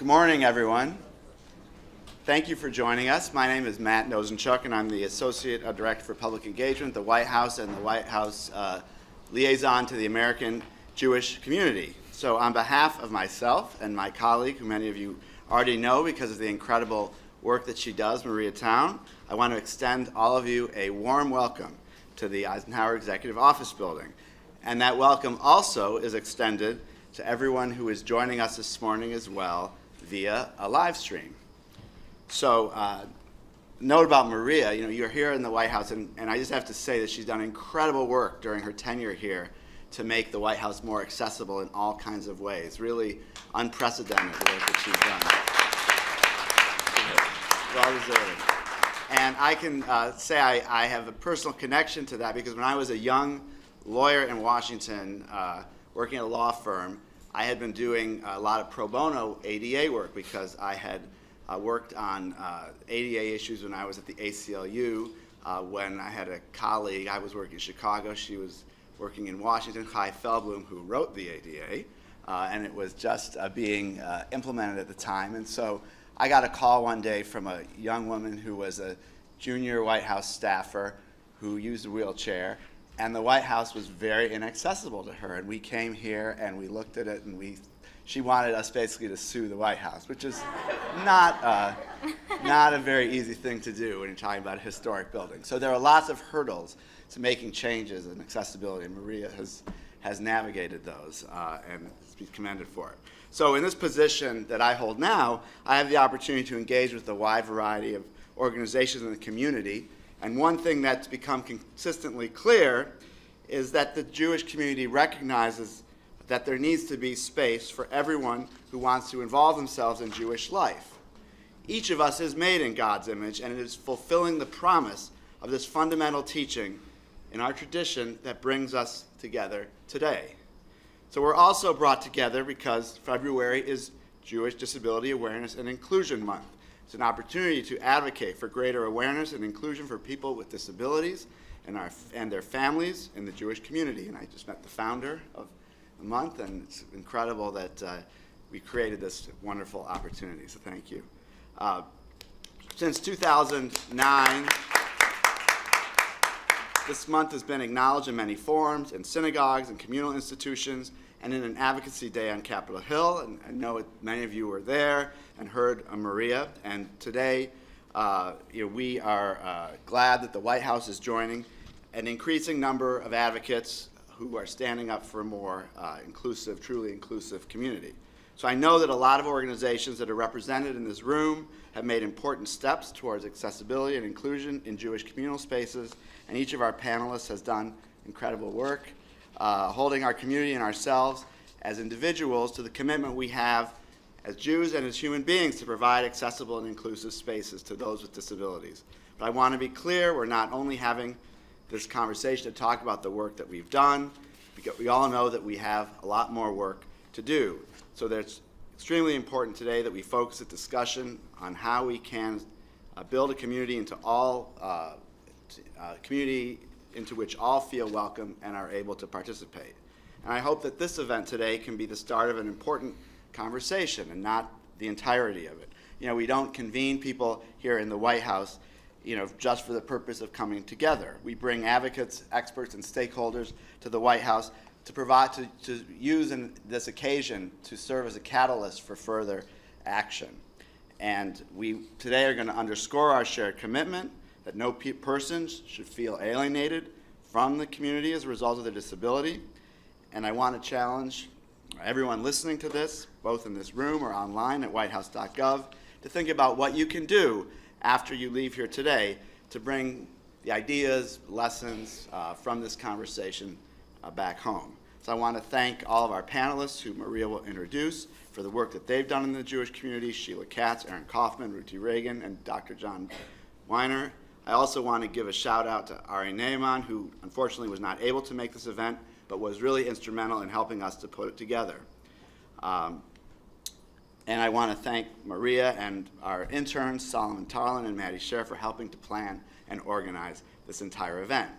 Good morning, everyone. Thank you for joining us. My name is Matt Nosenchuk, and I'm the Associate Director for Public Engagement at the White House and the White House Liaison to the American Jewish Community. So on behalf of myself and my colleague, who many of you already know because of the incredible work that she does, Maria Town, I want to extend all of you a warm welcome to the Eisenhower Executive Office Building. And that welcome also is extended to everyone who is joining us this morning as well via a live stream. So, note about Maria, you're here in the White House, and I just have to say that she's done incredible work during her tenure here to make the White House more accessible in all kinds of ways. Really unprecedented work that she's done. Well deserved. And I can say I have a personal connection to that because when I was a young lawyer in Washington, working at a law firm, I had been doing a lot of pro bono ADA work because I had worked on ADA issues when I was at the ACLU. When I had a colleague, I was working in Chicago, she was working in Washington, Chai Feldblum, who wrote the ADA, and it was just being implemented at the time. And so I got a call one day from a young woman who was a junior White House staffer who used a wheelchair, and the White House was very inaccessible to her. And we came here and we looked at it, and she wanted us basically to sue the White House, which is not a very easy thing to do when you're talking about a historic building. So there are lots of hurdles to making changes in accessibility, and Maria has navigated those and is to be commended for it. So in this position that I hold now, I have the opportunity to engage with a wide variety of organizations in the community. And one thing that's become consistently clear is that the Jewish community recognizes that there needs to be space for everyone who wants to involve themselves in Jewish life. Each of us is made in God's image, and it is fulfilling the promise of this fundamental teaching in our tradition that brings us together today. So we're also brought together because February is Jewish Disability Awareness and Inclusion Month. It's an opportunity to advocate for greater awareness and inclusion for people with disabilities and their families in the Jewish community. And I just met the founder of the month, and it's incredible that we created this wonderful opportunity, so thank you. Since 2009, this month has been acknowledged in many forums, in synagogues and communal institutions, and in an advocacy day on Capitol Hill. And I know many of you were there and heard Maria. And today, we are glad that the White House is joining an increasing number of advocates who are standing up for a more inclusive, truly inclusive community. So I know that a lot of organizations that are represented in this room have made important steps towards accessibility and inclusion in Jewish communal spaces, and each of our panelists has done incredible work, holding our community and ourselves as individuals to the commitment we have as Jews and as human beings to provide accessible and inclusive spaces to those with disabilities. But I want to be clear, we're not only having this conversation to talk about the work that we've done, because we all know that we have a lot more work to do. So it's extremely important today that we focus a discussion on how we can build a community into which all feel welcome and are able to participate. And I hope that this event today can be the start of an important conversation and not the entirety of it. We don't convene people here in the White House just for the purpose of coming together. We bring advocates, experts, and stakeholders to the White House to provide, to use in this occasion to serve as a catalyst for further action. And we today are going to underscore our shared commitment that no person should feel alienated from the community as a result of their disability. And I want to challenge everyone listening to this, both in this room or online at whitehouse.gov, to think about what you can do after you leave here today to bring the ideas, lessons from this conversation back home. So I want to thank all of our panelists, who Maria will introduce, for the work that they've done in the Jewish community: Sheila Katz, Aaron Kaufman, Ruti Reagan, and Dr. John Weiner. I also want to give a shout out to Ari Neyman, who unfortunately was not able to make this event, but was really instrumental in helping us to put it together. And I want to thank Maria and our interns, Solomon Tarlin and Maddie Scher, for helping to plan and organize this entire event.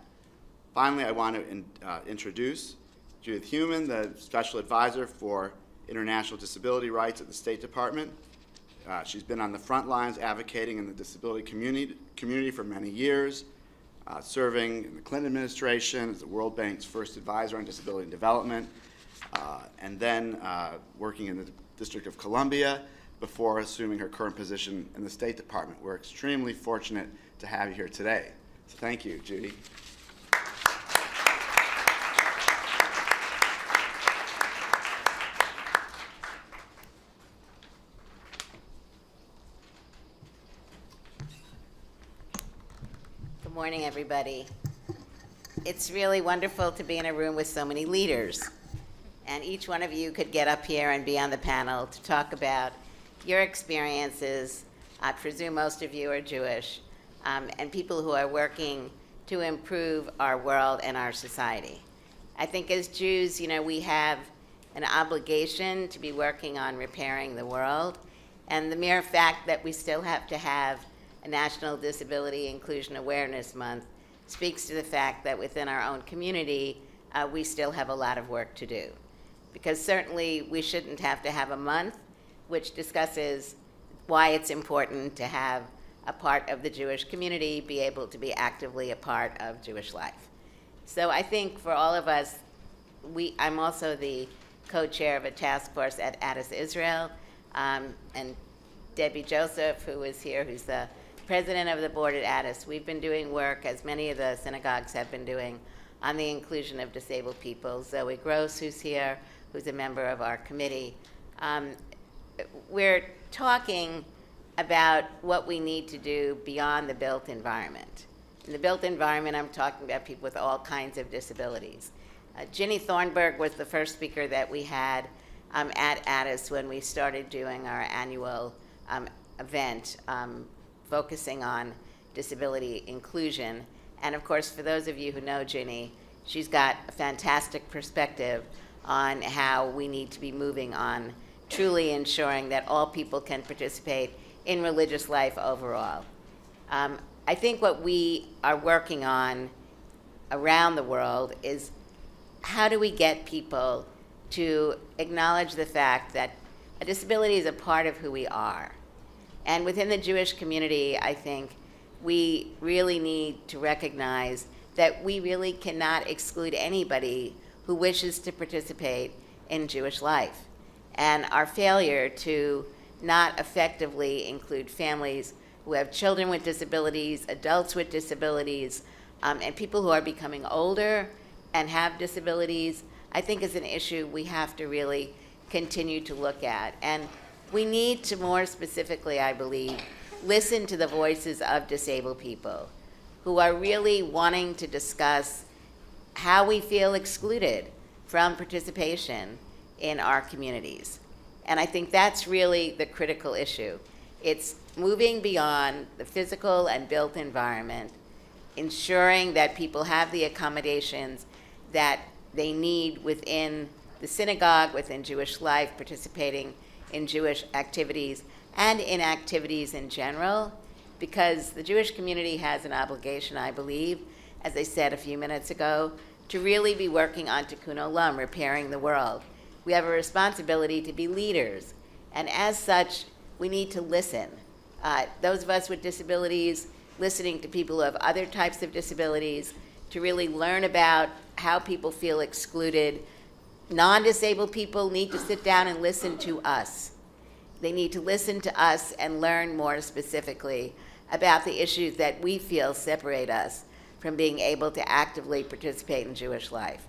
Finally, I want to introduce Judith Heumann, the Special Advisor for international disability rights at the State Department. She's been on the front lines advocating in the disability community for many years, serving in the Clinton administration as the World Bank's first advisor on disability development, and then working in the District of Columbia before assuming her current position in the State Department. We're extremely fortunate to have you here today. So thank you, Judy. Good morning, everybody. It's really wonderful to be in a room with so many leaders. And each one of you could get up here and be on the panel to talk about your experiences. I presume most of you are Jewish, and people who are working to improve our world and our society. I think as Jews, we have an obligation to be working on repairing the world. And the mere fact that we still have to have a National Disability Inclusion Awareness Month speaks to the fact that within our own community, we still have a lot of work to do. Because certainly we shouldn't have to have a month which discusses why it's important to have a part of the Jewish community be able to be actively a part of Jewish life. So I think for all of us, I'm also the co-chair of a task force at Addis Israel, and Debbie Joseph, who is here, who's the president of the board at Addis. We've been doing work, as many of the synagogues have been doing, on the inclusion of disabled people. Zoe Gross, who's here, who's a member of our committee. We're talking about what we need to do beyond the built environment. In the built environment, I'm talking about people with all kinds of disabilities. Ginny Thornburg was the first speaker that we had at Addis when we started doing our annual event focusing on disability inclusion. And of course, for those of you who know Ginny, she's got a fantastic perspective on how we need to be moving on truly ensuring that all people can participate in religious life overall. I think what we are working on around the world is how do we get people to acknowledge the fact that a disability is a part of who we are. And within the Jewish community, I think we really need to recognize that we really cannot exclude anybody who wishes to participate in Jewish life. And our failure to not effectively include families who have children with disabilities, adults with disabilities, and people who are becoming older and have disabilities, I think is an issue we have to really continue to look at. And we need to more specifically, I believe, listen to the voices of disabled people who are really wanting to discuss how we feel excluded from participation in our communities. And I think that's really the critical issue. It's moving beyond the physical and built environment, ensuring that people have the accommodations that they need within the synagogue, within Jewish life, participating in Jewish activities, and in activities in general, because the Jewish community has an obligation, I believe, as I said a few minutes ago, to really be working on tikkun olam, repairing the world. We have a responsibility to be leaders, and as such, we need to listen. Those of us with disabilities, listening to people who have other types of disabilities, to really learn about how people feel excluded. Non-disabled people need to sit down and listen to us. They need to listen to us and learn more specifically about the issues that we feel separate us from being able to actively participate in Jewish life.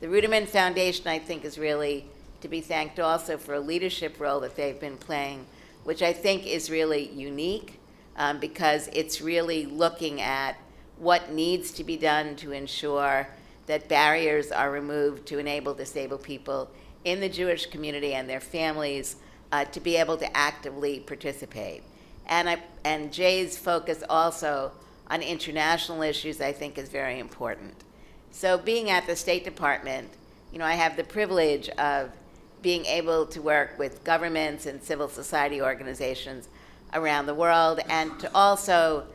The Ruderman Foundation, I think, is really to be thanked also for a leadership role that they've been playing, which I think is really unique because it's really looking at what needs to be done to ensure that barriers are removed to enable disabled people in the Jewish community and their families to be able to actively participate. And Jay's focus also on international issues, I think, is very important. So being at the State Department, I have the privilege of being able to work with governments and civil society organizations around the world, and to also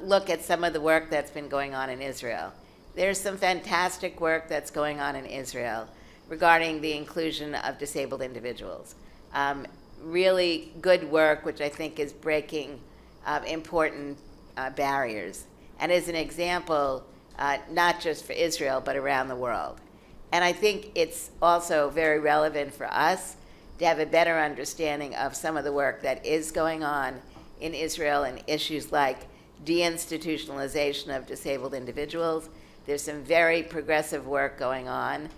look at some of the work that's been going on in Israel. There's some fantastic work that's going on in Israel regarding the inclusion of disabled individuals. Really good work, which I think is breaking important barriers, and is an example not just for Israel, but around the world. And I think it's also very relevant for us to have a better understanding of some of the work that is going on in Israel and issues like deinstitutionalization of disabled individuals. There's some very progressive work going on,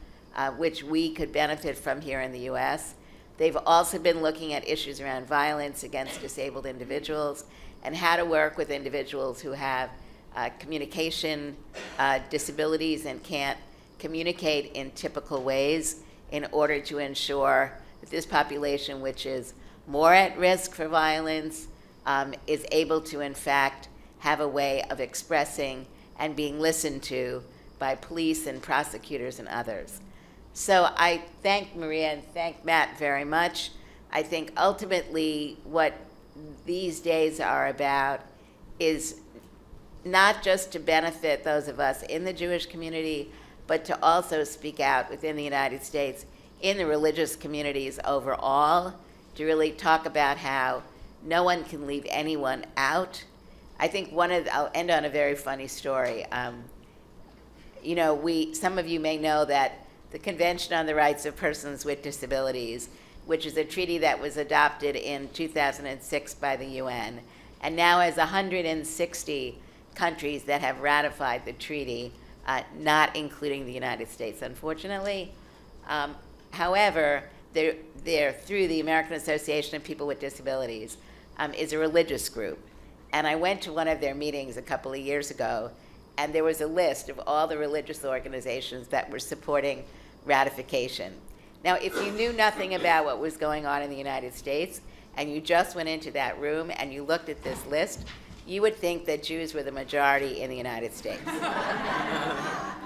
which we could benefit from here in the US. They've also been looking at issues around violence against disabled individuals and how to work with individuals who have communication disabilities and can't communicate in typical ways in order to ensure that this population, which is more at risk for violence, is able to, in fact, have a way of expressing and being listened to by police and prosecutors and others. So I thank Maria and thank Matt very much. I think ultimately what these days are about is not just to benefit those of us in the Jewish community, but to also speak out within the United States in the religious communities overall, to really talk about how no one can leave anyone out. I think I'll end on a very funny story. Some of you may know that the Convention on the Rights of Persons with Disabilities, which is a treaty that was adopted in 2006 by the UN, and now has 160 countries that have ratified the treaty, not including the United States, unfortunately. However, they're through the American Association of People with Disabilities, is a religious group. And I went to one of their meetings a couple of years ago, and there was a list of all the religious organizations that were supporting ratification. Now, if you knew nothing about what was going on in the United States, and you just went into that room and you looked at this list, you would think that Jews were the majority in the United States.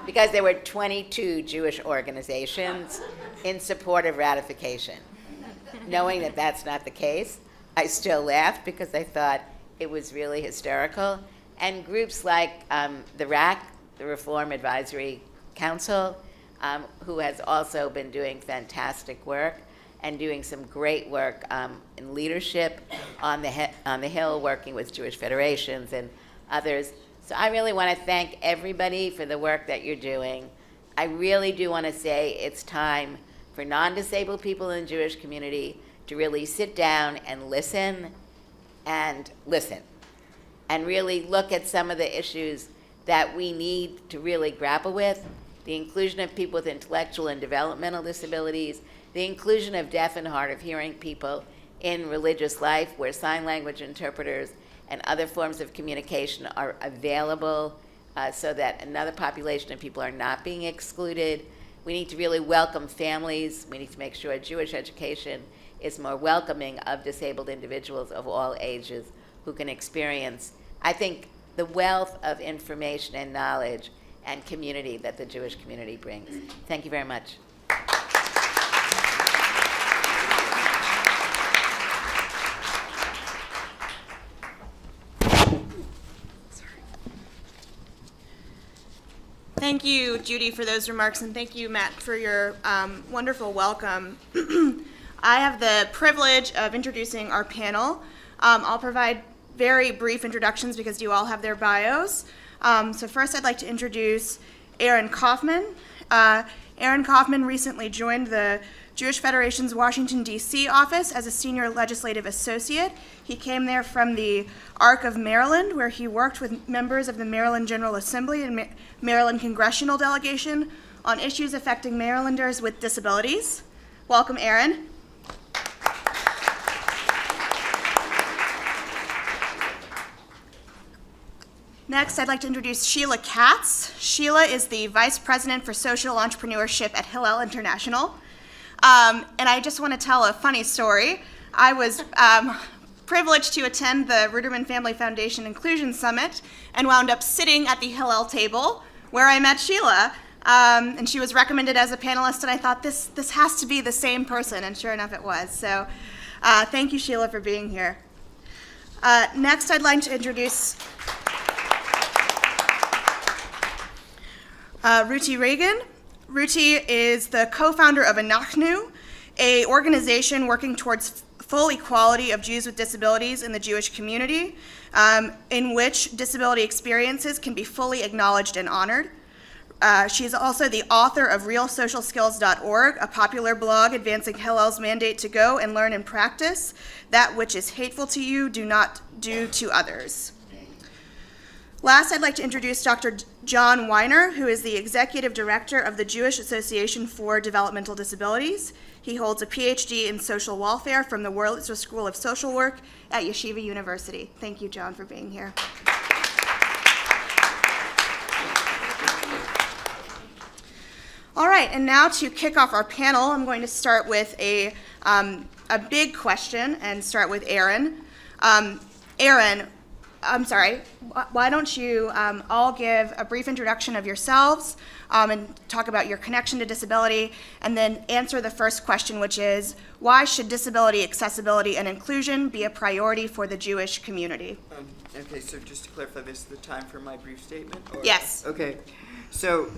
Because there were 22 Jewish organizations in support of ratification. Knowing that that's not the case, I still laughed because I thought it was really hysterical. And groups like the RAC, the Reform Advisory Council, who has also been doing fantastic work and doing some great work in leadership on the Hill, working with Jewish federations and others. So I really want to thank everybody for the work that you're doing. I really do want to say it's time for non-disabled people in the Jewish community to really sit down and listen, and really look at some of the issues that we need to really grapple with. The inclusion of people with intellectual and developmental disabilities, the inclusion of deaf and hard of hearing people in religious life, where sign language interpreters and other forms of communication are available, so that another population of people are not being excluded. We need to really welcome families. We need to make sure Jewish education is more welcoming of disabled individuals of all ages who can experience, I think, the wealth of information and knowledge and community that the Jewish community brings. Thank you very much. Thank you, Judy, for those remarks, and thank you, Matt, for your wonderful welcome. I have the privilege of introducing our panel. I'll provide very brief introductions because you all have their bios. So first I'd like to introduce Aaron Kaufman. Aaron Kaufman recently joined the Jewish Federation's Washington, D.C. office as a senior legislative associate. He came there from the Arc of Maryland, where he worked with members of the Maryland General Assembly and Maryland Congressional Delegation on issues affecting Marylanders with disabilities. Welcome, Aaron. Next, I'd like to introduce Sheila Katz. Sheila is the Vice President for Social Entrepreneurship at Hillel International. And I just want to tell a funny story. I was privileged to attend the Ruderman Family Foundation Inclusion Summit and wound up sitting at the Hillel table where I met Sheila. And she was recommended as a panelist, and I thought this has to be the same person, and sure enough it was. So thank you, Sheila, for being here. Next, I'd like to introduce Ruti Reagan. Ruti is the co-founder of Anachnu, a organization working towards full equality of Jews with disabilities in the Jewish community, in which disability experiences can be fully acknowledged and honored. She is also the author of RealSocialSkills.org, a popular blog advancing Hillel's mandate to go and learn and practice that which is hateful to you, do not do to others. Last, I'd like to introduce Dr. John Weiner, who is the Executive Director of the Jewish Association for Developmental Disabilities. He holds a PhD in social welfare from the Wurlitzer School of Social Work at Yeshiva University. Thank you, John, for being here. All right, and now to kick off our panel, I'm going to start with a big question and start with Aaron. Aaron, I'm sorry, why don't you all give a brief introduction of yourselves and talk about your connection to disability, and then answer the first question, which is, why should disability, accessibility, and inclusion be a priority for the Jewish community? Okay, so just to clarify, this is the time for my brief statement? Or? Yes. Okay, so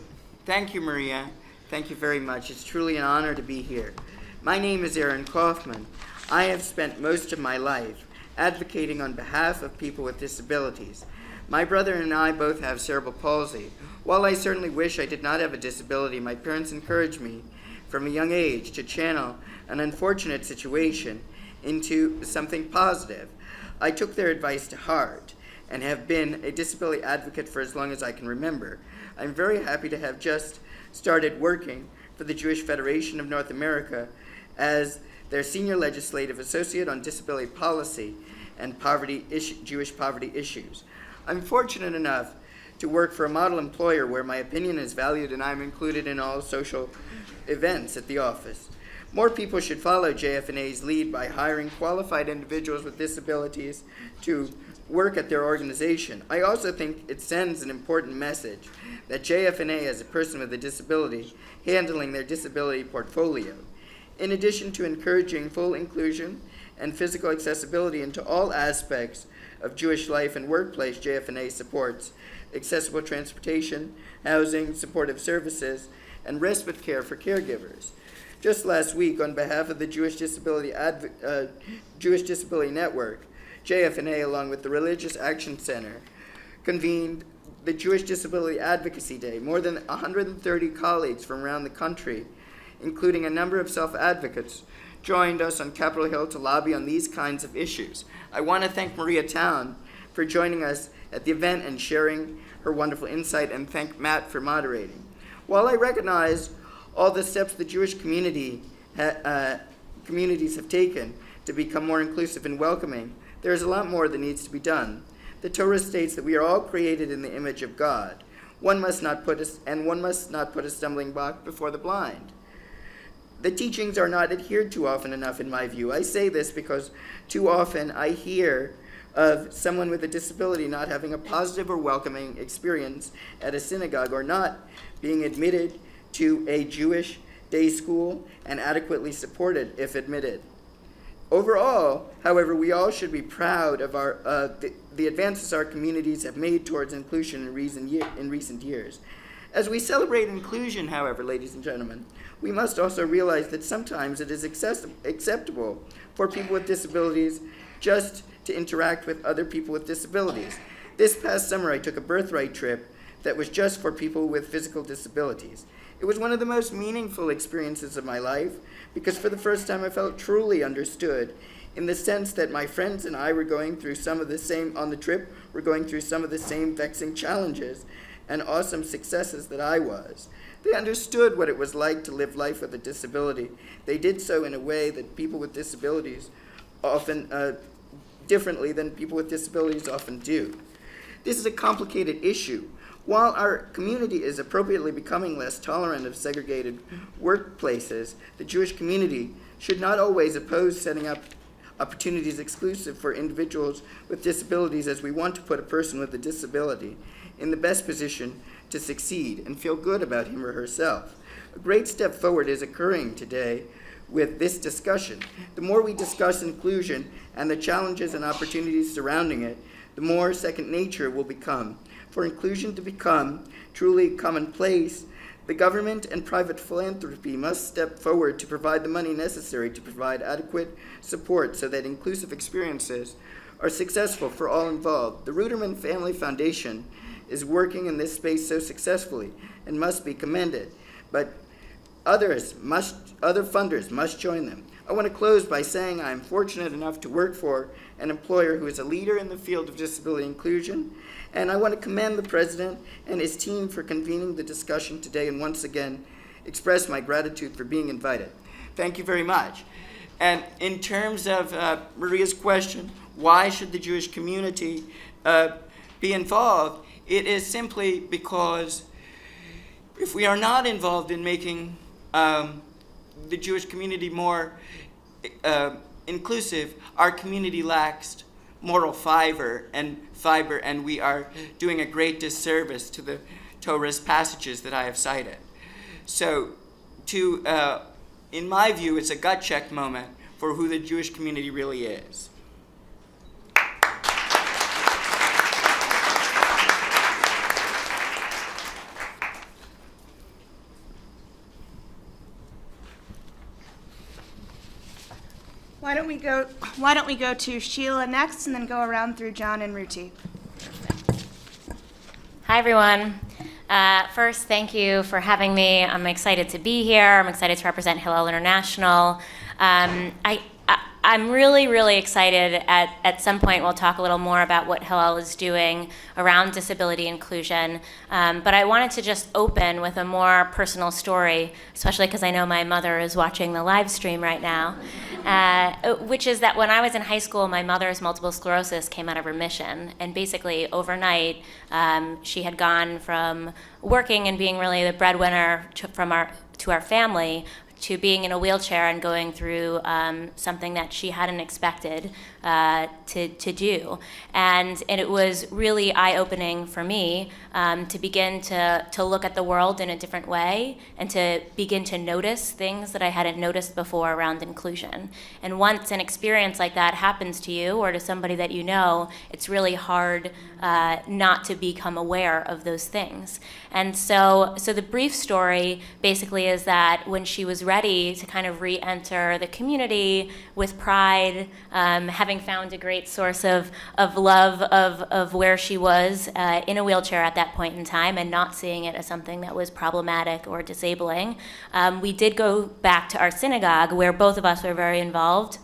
thank you, Maria. Thank you very much. It's truly an honor to be here. My name is Aaron Kaufman. I have spent most of my life advocating on behalf of people with disabilities. My brother and I both have cerebral palsy. While I certainly wish I did not have a disability, my parents encouraged me from a young age to channel an unfortunate situation into something positive. I took their advice to heart and have been a disability advocate for as long as I can remember. I'm very happy to have just started working for the Jewish Federation of North America as their senior legislative associate on disability policy and Jewish poverty issues. I'm fortunate enough to work for a model employer where my opinion is valued and I'm included in all social events at the office. More people should follow JF&A's lead by hiring qualified individuals with disabilities to work at their organization. I also think it sends an important message that JF&A as a person with a disability handling their disability portfolio. In addition to encouraging full inclusion and physical accessibility into all aspects of Jewish life and workplace, JF&A supports accessible transportation, housing, supportive services, and respite care for caregivers. Just last week, on behalf of the Jewish Disability Network, JF&A, along with the Religious Action Center, convened the Jewish Disability Advocacy Day. More than 130 colleagues from around the country, including a number of self-advocates, joined us on Capitol Hill to lobby on these kinds of issues. I want to thank Maria Town for joining us at the event and sharing her wonderful insight, and thank Matt for moderating. While I recognize all the steps the Jewish communities have taken to become more inclusive and welcoming, there is a lot more that needs to be done. The Torah states that we are all created in the image of God. One must not put a stumbling block before the blind. The teachings are not adhered to often enough, in my view. I say this because too often I hear of someone with a disability not having a positive or welcoming experience at a synagogue, or not being admitted to a Jewish day school and adequately supported if admitted. Overall, however, we all should be proud of the advances our communities have made towards inclusion in recent years. As we celebrate inclusion, however, ladies and gentlemen, we must also realize that sometimes it is acceptable for people with disabilities just to interact with other people with disabilities. This past summer, I took a birthright trip that was just for people with physical disabilities. It was one of the most meaningful experiences of my life because for the first time I felt truly understood, in the sense that my friends and I were going through some of the same vexing challenges and awesome successes that I was. They understood what it was like to live life with a disability. They did so in a way that people with disabilities often, differently than people with disabilities often do. This is a complicated issue. While our community is appropriately becoming less tolerant of segregated workplaces, the Jewish community should not always oppose setting up opportunities exclusive for individuals with disabilities, as we want to put a person with a disability in the best position to succeed and feel good about him or herself. A great step forward is occurring today with this discussion. The more we discuss inclusion and the challenges and opportunities surrounding it, the more second nature will become. For inclusion to become truly commonplace, The government and private philanthropy must step forward to provide the money necessary to provide adequate support so that inclusive experiences are successful for all involved. The Ruderman Family Foundation is working in this space so successfully and must be commended, but other funders must join them. I want to close by saying I am fortunate enough to work for an employer who is a leader in the field of disability inclusion, and I want to commend the president and his team for convening the discussion today and once again express my gratitude for being invited. Thank you very much. And in terms of Maria's question, why should the Jewish community be involved? It is simply because if we are not involved in making the Jewish community more inclusive, our community lacks moral fiber, and we are doing a great disservice to the Torah's passages that I have cited. So, in my view, it's a gut check moment for who the Jewish community really is. Why don't we go to Sheila next, and then go around through John and Ruti. Hi, everyone. First, thank you for having me. I'm excited to be here. I'm excited to represent Hillel International. I'm really, really excited. At some point, we'll talk a little more about what Hillel is doing around disability inclusion. But I wanted to just open with a more personal story, especially because I know my mother is watching the live stream right now, which is that when I was in high school, my mother's multiple sclerosis came out of remission. And basically, overnight, she had gone from working and being really the breadwinner to our family, to being in a wheelchair and going through something that she hadn't expected to do. And it was really eye-opening for me to begin to look at the world in a different way and to begin to notice things that I hadn't noticed before around inclusion. And once an experience like that happens to you or to somebody that you know, it's really hard not to become aware of those things. And so the brief story basically is that when she was ready to kind of re-enter the community with pride, having found a great source of love of where she was in a wheelchair at that point in time and not seeing it as something that was problematic or disabling, we did go back to our synagogue where both of us were very involved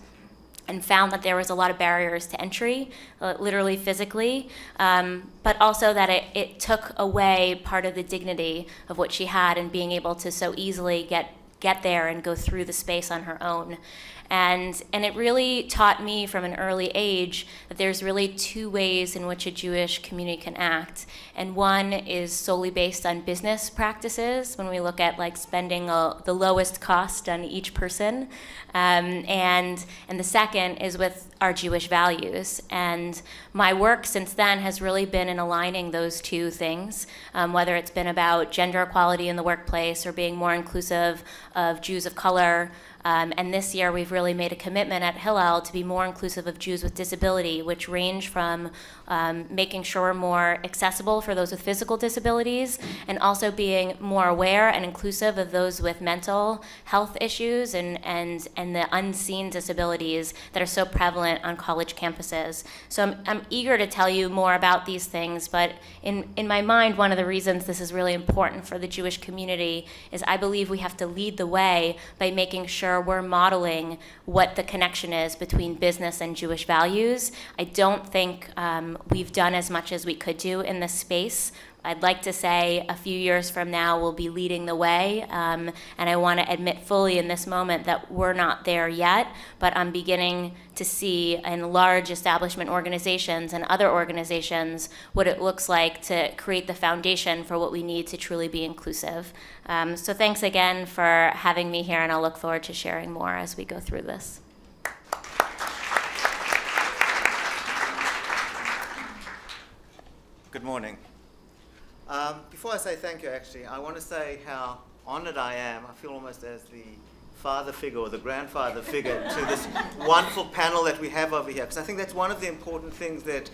and found that there was a lot of barriers to entry, literally physically, but also that it took away part of the dignity of what she had and being able to so easily get there and go through the space on her own. And it really taught me from an early age that there's really two ways in which a Jewish community can act. And one is solely based on business practices, when we look at like spending the lowest cost on each person. And the second is with our Jewish values. And my work since then has really been in aligning those two things, whether it's been about gender equality in the workplace or being more inclusive of Jews of color. And this year we've really made a commitment at Hillel to be more inclusive of Jews with disability, which range from making sure we're more accessible for those with physical disabilities and also being more aware and inclusive of those with mental health issues and the unseen disabilities that are so prevalent on college campuses. So I'm eager to tell you more about these things, but in my mind, one of the reasons this is really important for the Jewish community is I believe we have to lead the way by making sure we're modeling what the connection is between business and Jewish values. I don't think we've done as much as we could do in this space. I'd like to say a few years from now we'll be leading the way, and I want to admit fully in this moment that we're not there yet, but I'm beginning to see in large establishment organizations and other organizations what it looks like to create the foundation for what we need to truly be inclusive. So thanks again for having me here, and I'll look forward to sharing more as we go through this. Good morning. Before I say thank you, actually, I want to say how honored I am. I feel almost as the father figure or the grandfather figure to this wonderful panel that we have over here, because I think that's one of the important things that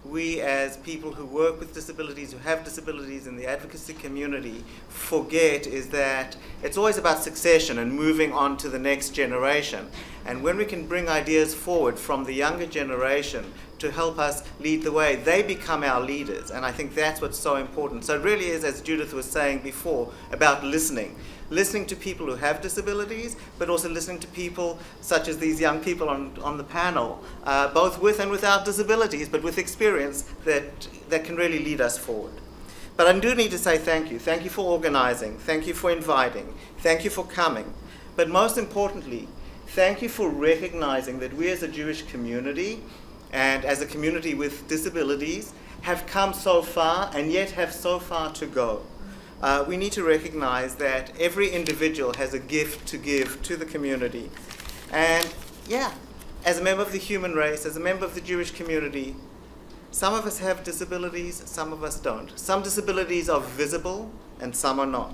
we as people who work with disabilities, who have disabilities in the advocacy community, forget is that it's always about succession and moving on to the next generation. And when we can bring ideas forward from the younger generation to help us lead the way, they become our leaders. And I think that's what's so important. So it really is, as Judith was saying before, about listening. Listening to people who have disabilities, but also listening to people such as these young people on the panel, both with and without disabilities, but with experience that can really lead us forward. But I do need to say thank you. Thank you for organizing. Thank you for inviting. Thank you for coming. But most importantly, thank you for recognizing that we as a Jewish community and as a community with disabilities have come so far and yet have so far to go. We need to recognize that every individual has a gift to give to the community. And yeah, as a member of the human race, as a member of the Jewish community, some of us have disabilities, some of us don't. Some disabilities are visible and some are not.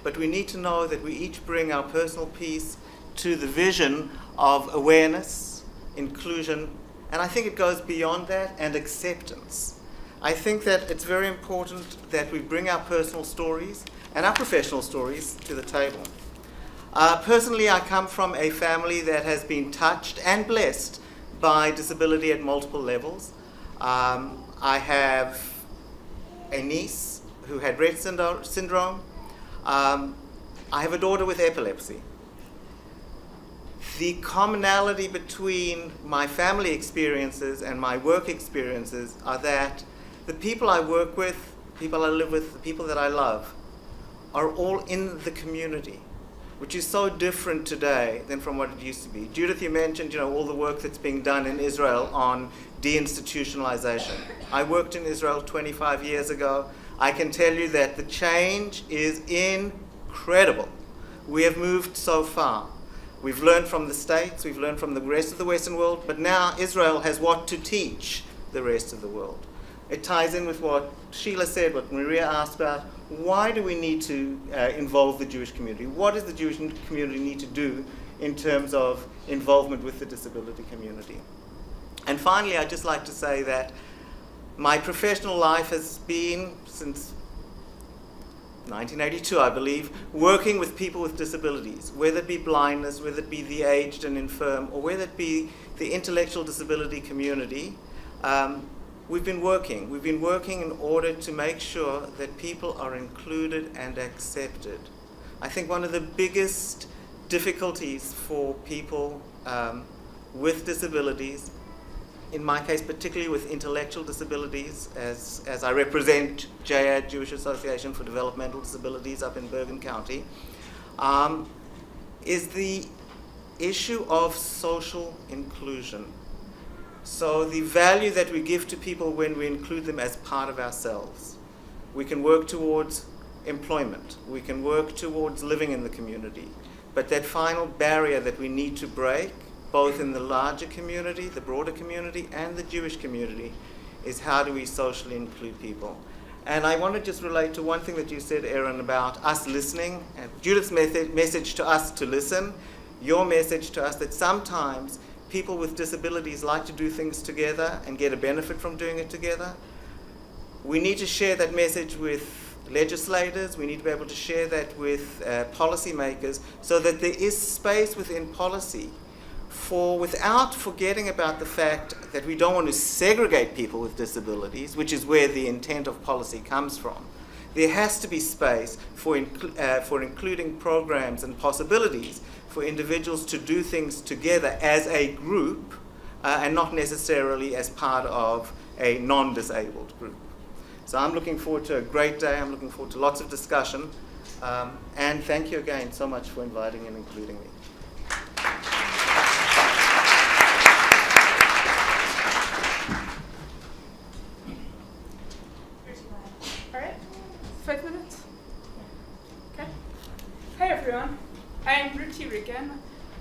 But we need to know that we each bring our personal piece to the vision of awareness, inclusion, and I think it goes beyond that, and acceptance. I think that it's very important that we bring our personal stories and our professional stories to the table. Personally, I come from a family that has been touched and blessed by disability at multiple levels. I have a niece who had Rett syndrome. I have a daughter with epilepsy. The commonality between my family experiences and my work experiences are that the people I work with, people I live with, the people that I love, are all in the community, which is so different today than from what it used to be. Judith, you mentioned, all the work that's being done in Israel on deinstitutionalization. I worked in Israel 25 years ago. I can tell you that the change is incredible. We have moved so far. We've learned from the States, we've learned from the rest of the Western world, but now Israel has what to teach the rest of the world. It ties in with what Sheila said, what Maria asked about. Why do we need to involve the Jewish community? What does the Jewish community need to do in terms of involvement with the disability community? And finally, I'd just like to say that my professional life has been, since 1982, I believe, working with people with disabilities, whether it be blindness, whether it be the aged and infirm, or whether it be the intellectual disability community. We've been working in order to make sure that people are included and accepted. I think one of the biggest difficulties for people with disabilities, in my case particularly with intellectual disabilities, as I represent JAD, Jewish Association for Developmental Disabilities up in Bergen County, is the issue of social inclusion. So the value that we give to people when we include them as part of ourselves. We can work towards employment. We can work towards living in the community. But that final barrier that we need to break, both in the larger community, the broader community, and the Jewish community, is how do we socially include people. And I want to just relate to one thing that you said, Erin, about us listening. And Judith's message to us to listen, your message to us that sometimes people with disabilities like to do things together and get a benefit from doing it together. We need to share that message with legislators. We need to be able to share that with policymakers so that there is space within policy without forgetting about the fact that we don't want to segregate people with disabilities, which is where the intent of policy comes from. There has to be space for including programs and possibilities for individuals to do things together as a group and not necessarily as part of a non-disabled group. So I'm looking forward to a great day. I'm looking forward to lots of discussion. And thank you again so much for inviting and including me. All right, 5 minutes? Okay. Hi everyone, I'm Ruti Ricken.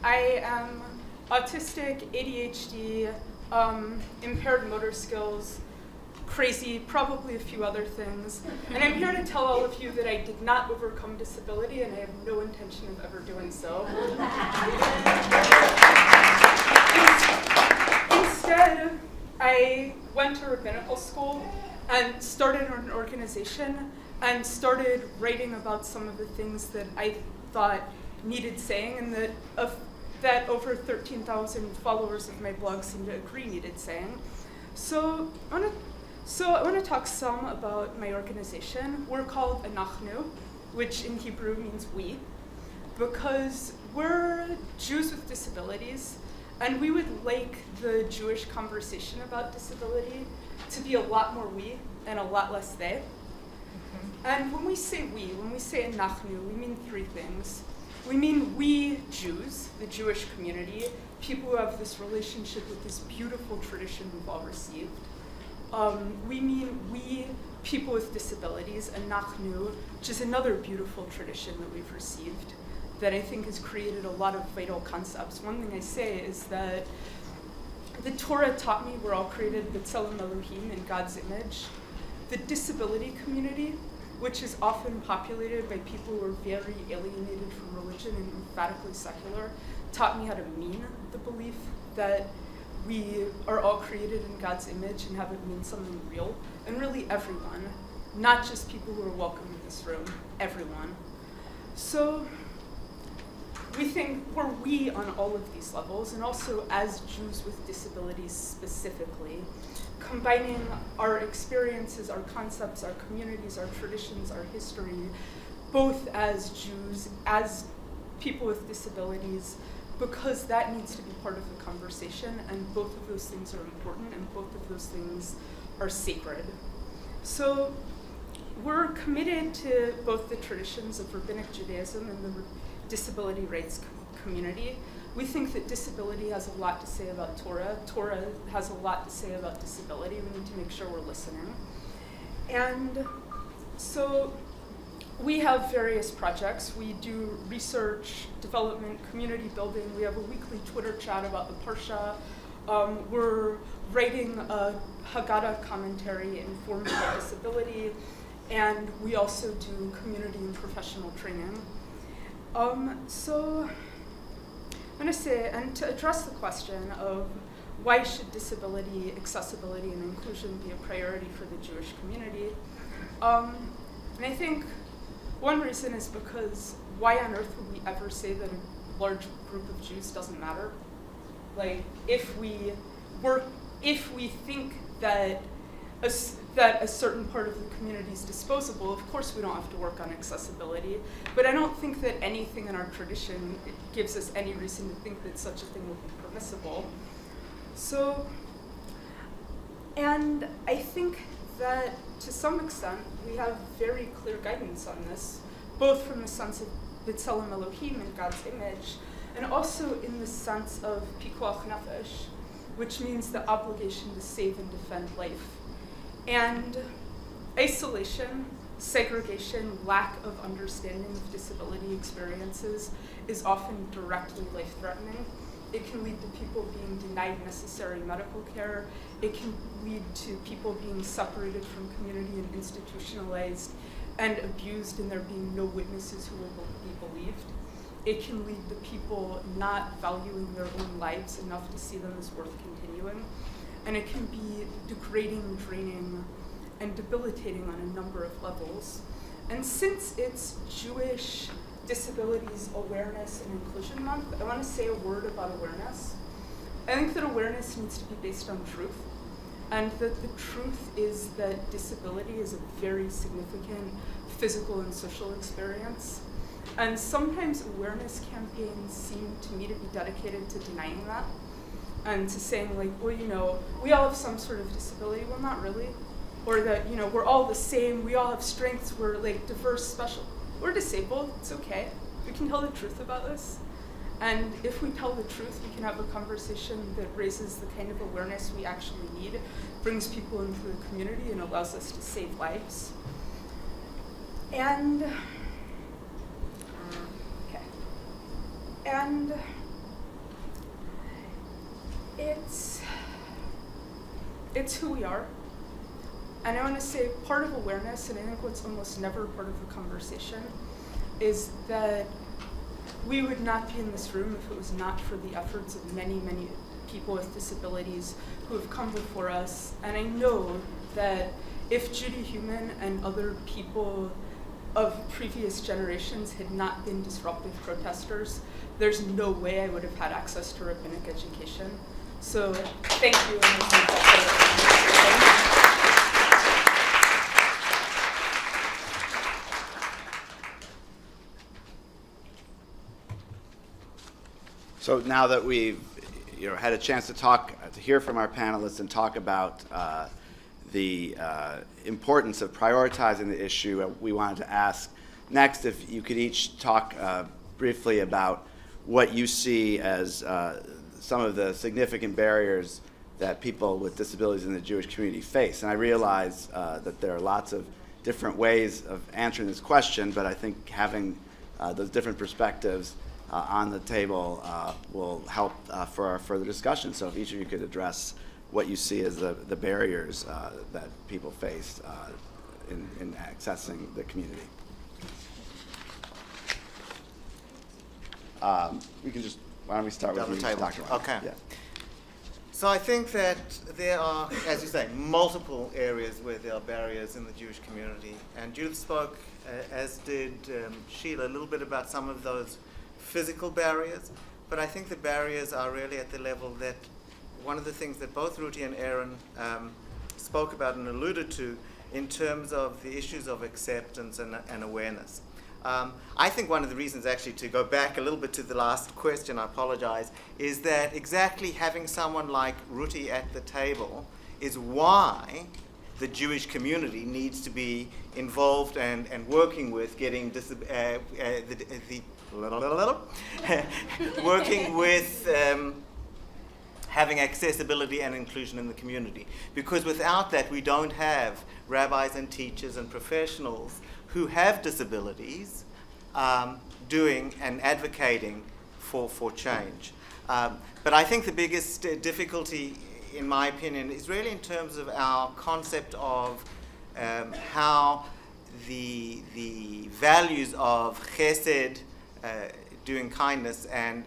I am autistic, ADHD, impaired motor skills, crazy, probably a few other things. And I'm here to tell all of you that I did not overcome disability and I have no intention of ever doing so. Instead, I went to rabbinical school and started an organization and started writing about some of the things that I thought needed saying, and that over 13,000 followers of my blog seem to agree needed saying. So I want to talk some about my organization. We're called Anachnu, which in Hebrew means we, because we're Jews with disabilities, and we would like the Jewish conversation about disability to be a lot more we and a lot less they. And when we say Anachnu, we mean three things. We mean we Jews, the Jewish community, people who have this relationship with this beautiful tradition we've all received. We mean we people with disabilities, Anachnu, which is another beautiful tradition that we've received that I think has created a lot of vital concepts. One thing I say is that the Torah taught me we're all created b'tzelem Elohim, in God's image. The disability community, which is often populated by people who are very alienated from religion and emphatically secular, taught me how to mean the belief that we are all created in God's image and have it mean something real. And really everyone, not just people who are welcome in this room, everyone. So we think we're we on all of these levels, and also as Jews with disabilities specifically, combining our experiences, our concepts, our communities, our traditions, our history, both as Jews, as people with disabilities, because that needs to be part of the conversation, and both of those things are important, and both of those things are sacred. So we're committed to both the traditions of Rabbinic Judaism and the disability rights community. We think that disability has a lot to say about Torah. Torah has a lot to say about disability. We need to make sure we're listening. And so we have various projects. We do research, development, community building. We have a weekly Twitter chat about the Parsha. We're writing a Haggadah commentary informed by disability. And we also do community and professional training. So I'm going to say, and to address the question of why should disability, accessibility, and inclusion be a priority for the Jewish community, and I think one reason is because why on earth would we ever say that a large group of Jews doesn't matter? Like, if we think that a certain part of the community is disposable, of course we don't have to work on accessibility, but I don't think that anything in our tradition gives us any reason to think that such a thing would be permissible. So, and I think that to some extent we have very clear guidance on this, both from the sense of b'tzelem Elohim, in God's image, and also in the sense of pikuach nefesh, which means the obligation to save and defend life. And isolation, segregation, lack of understanding of disability experiences is often directly life-threatening. It can lead to people being denied necessary medical care. It can lead to people being separated from community and institutionalized and abused, and there being no witnesses who will be believed. It can lead to people not valuing their own lives enough to see them as worth continuing. And it can be degrading, draining, and debilitating on a number of levels. And since it's Jewish Disabilities Awareness and Inclusion Month, I want to say a word about awareness. I think that awareness needs to be based on truth, and that the truth is that disability is a very significant physical and social experience. And sometimes awareness campaigns seem to me to be dedicated to denying that, and to saying, like, well, you know, we all have some sort of disability. Well, not really. Or that, you know, we're all the same, we all have strengths, we're like diverse, special. We're disabled, it's okay. We can tell the truth about this. And if we tell the truth, we can have a conversation that raises the kind of awareness we actually need, brings people into the community, and allows us to save lives. And, okay. And it's who we are. And I want to say part of awareness, and I think what's almost never part of the conversation, is that we would not be in this room if it was not for the efforts of many, many people with disabilities who have come before us, and I know that if Judy Heumann and other people of previous generations had not been disruptive protesters, there's no way I would have had access to rabbinic education. So thank you. So now that we've had a chance to hear from our panelists and talk about the importance of prioritizing the issue, we wanted to ask next if you could each talk briefly about what you see as some of the significant barriers that people with disabilities in the Jewish community face. And I realize that there are lots of different ways of answering this question, but I think having those different perspectives on the table will help for our further discussion. So if each of you could address what you see as the barriers that people face in accessing the community. We can just, why don't we start with you, Dr. Ryan? Okay. Yeah. So I think that there are, as you say, multiple areas where there are barriers in the Jewish community. And Judith spoke, as did Sheila, a little bit about some of those physical barriers. But I think the barriers are really at the level that one of the things that both Ruti and Aaron spoke about and alluded to in terms of the issues of acceptance and awareness. I think one of the reasons, actually, to go back a little bit to the last question, I apologize, is that exactly having someone like Ruti at the table is why the Jewish community needs to be involved and working with getting working with having accessibility and inclusion in the community. Because without that, we don't have rabbis and teachers and professionals who have disabilities doing and advocating for change. But I think the biggest difficulty, in my opinion, is really in terms of our concept of how the values of chesed, doing kindness, and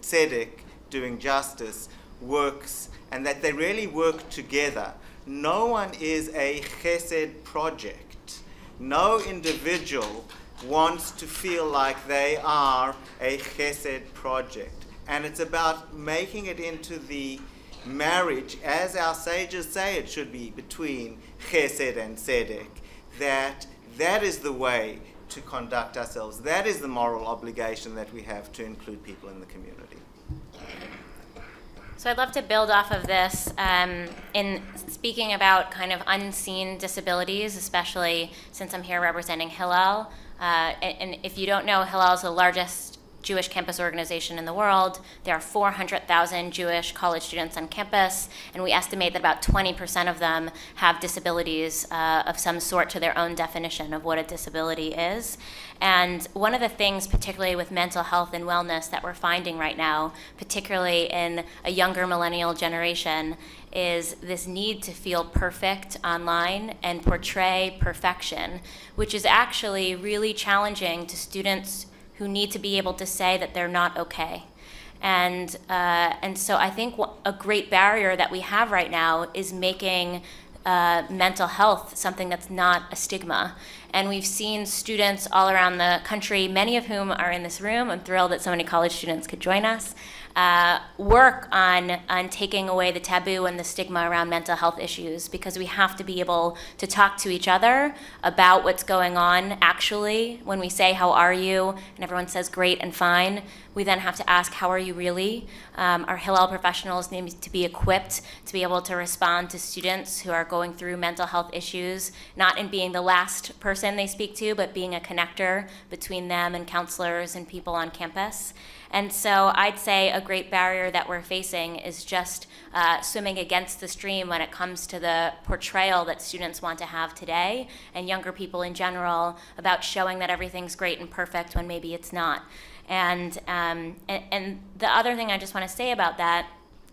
tzedek, doing justice, works, and that they really work together. No one is a chesed project. No individual wants to feel like they are a chesed project. And it's about making it into the marriage, as our sages say it should be, between chesed and tzedek, that is the way to conduct ourselves. That is the moral obligation that we have to include people in the community. So I'd love to build off of this in speaking about kind of unseen disabilities, especially since I'm here representing Hillel. And if you don't know, Hillel is the largest Jewish campus organization in the world. There are 400,000 Jewish college students on campus, and we estimate that about 20% of them have disabilities of some sort to their own definition of what a disability is. And one of the things, particularly with mental health and wellness, that we're finding right now, particularly in a younger millennial generation, is this need to feel perfect online and portray perfection, which is actually really challenging to students who need to be able to say that they're not okay. And so I think a great barrier that we have right now is making mental health something that's not a stigma. And we've seen students all around the country, many of whom are in this room. I'm thrilled that so many college students could join us. Work on taking away the taboo and the stigma around mental health issues, because we have to be able to talk to each other about what's going on actually. When we say, how are you? And everyone says great and fine, we then have to ask, how are you really? Our Hillel professionals need to be equipped to be able to respond to students who are going through mental health issues, not in being the last person they speak to, but being a connector between them and counselors and people on campus. And so I'd say a great barrier that we're facing is just swimming against the stream when it comes to the portrayal that students want to have today, and younger people in general, about showing that everything's great and perfect when maybe it's not. And the other thing I just want to say about that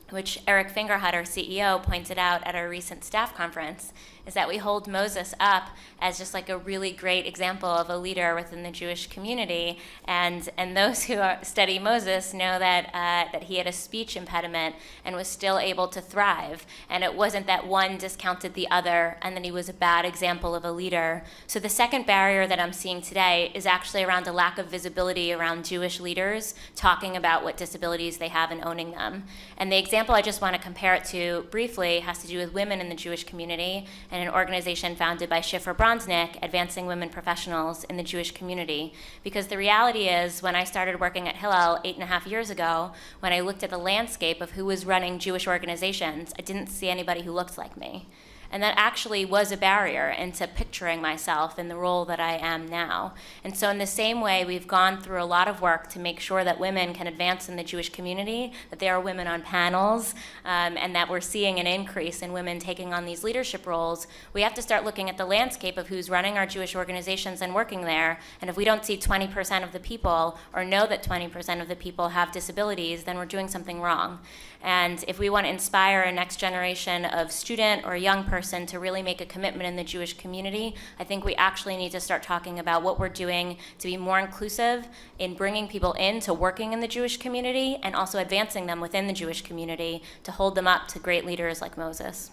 which Eric Fingerhut, our CEO, pointed out at our recent staff conference, is that we hold Moses up as just like a really great example of a leader within the Jewish community. And those who study Moses know that he had a speech impediment and was still able to thrive. And it wasn't that one discounted the other and that he was a bad example of a leader. So the second barrier that I'm seeing today is actually around a lack of visibility around Jewish leaders talking about what disabilities they have and owning them. And the example I just want to compare it to briefly has to do with women in the Jewish community and an organization founded by Schiffer Bronsnick, Advancing Women Professionals in the Jewish Community. Because the reality is, when I started working at Hillel 8.5 years ago, when I looked at the landscape of who was running Jewish organizations, I didn't see anybody who looked like me. And that actually was a barrier into picturing myself in the role that I am now. And so in the same way, we've gone through a lot of work to make sure that women can advance in the Jewish community, that there are women on panels, and that we're seeing an increase in women taking on these leadership roles. We have to start looking at the landscape of who's running our Jewish organizations and working there. And if we don't see 20% of the people or know that 20% of the people have disabilities, then we're doing something wrong. And if we want to inspire a next generation of student or young person to really make a commitment in the Jewish community, I think we actually need to start talking about what we're doing to be more inclusive in bringing people into working in the Jewish community and also advancing them within the Jewish community to hold them up to great leaders like Moses.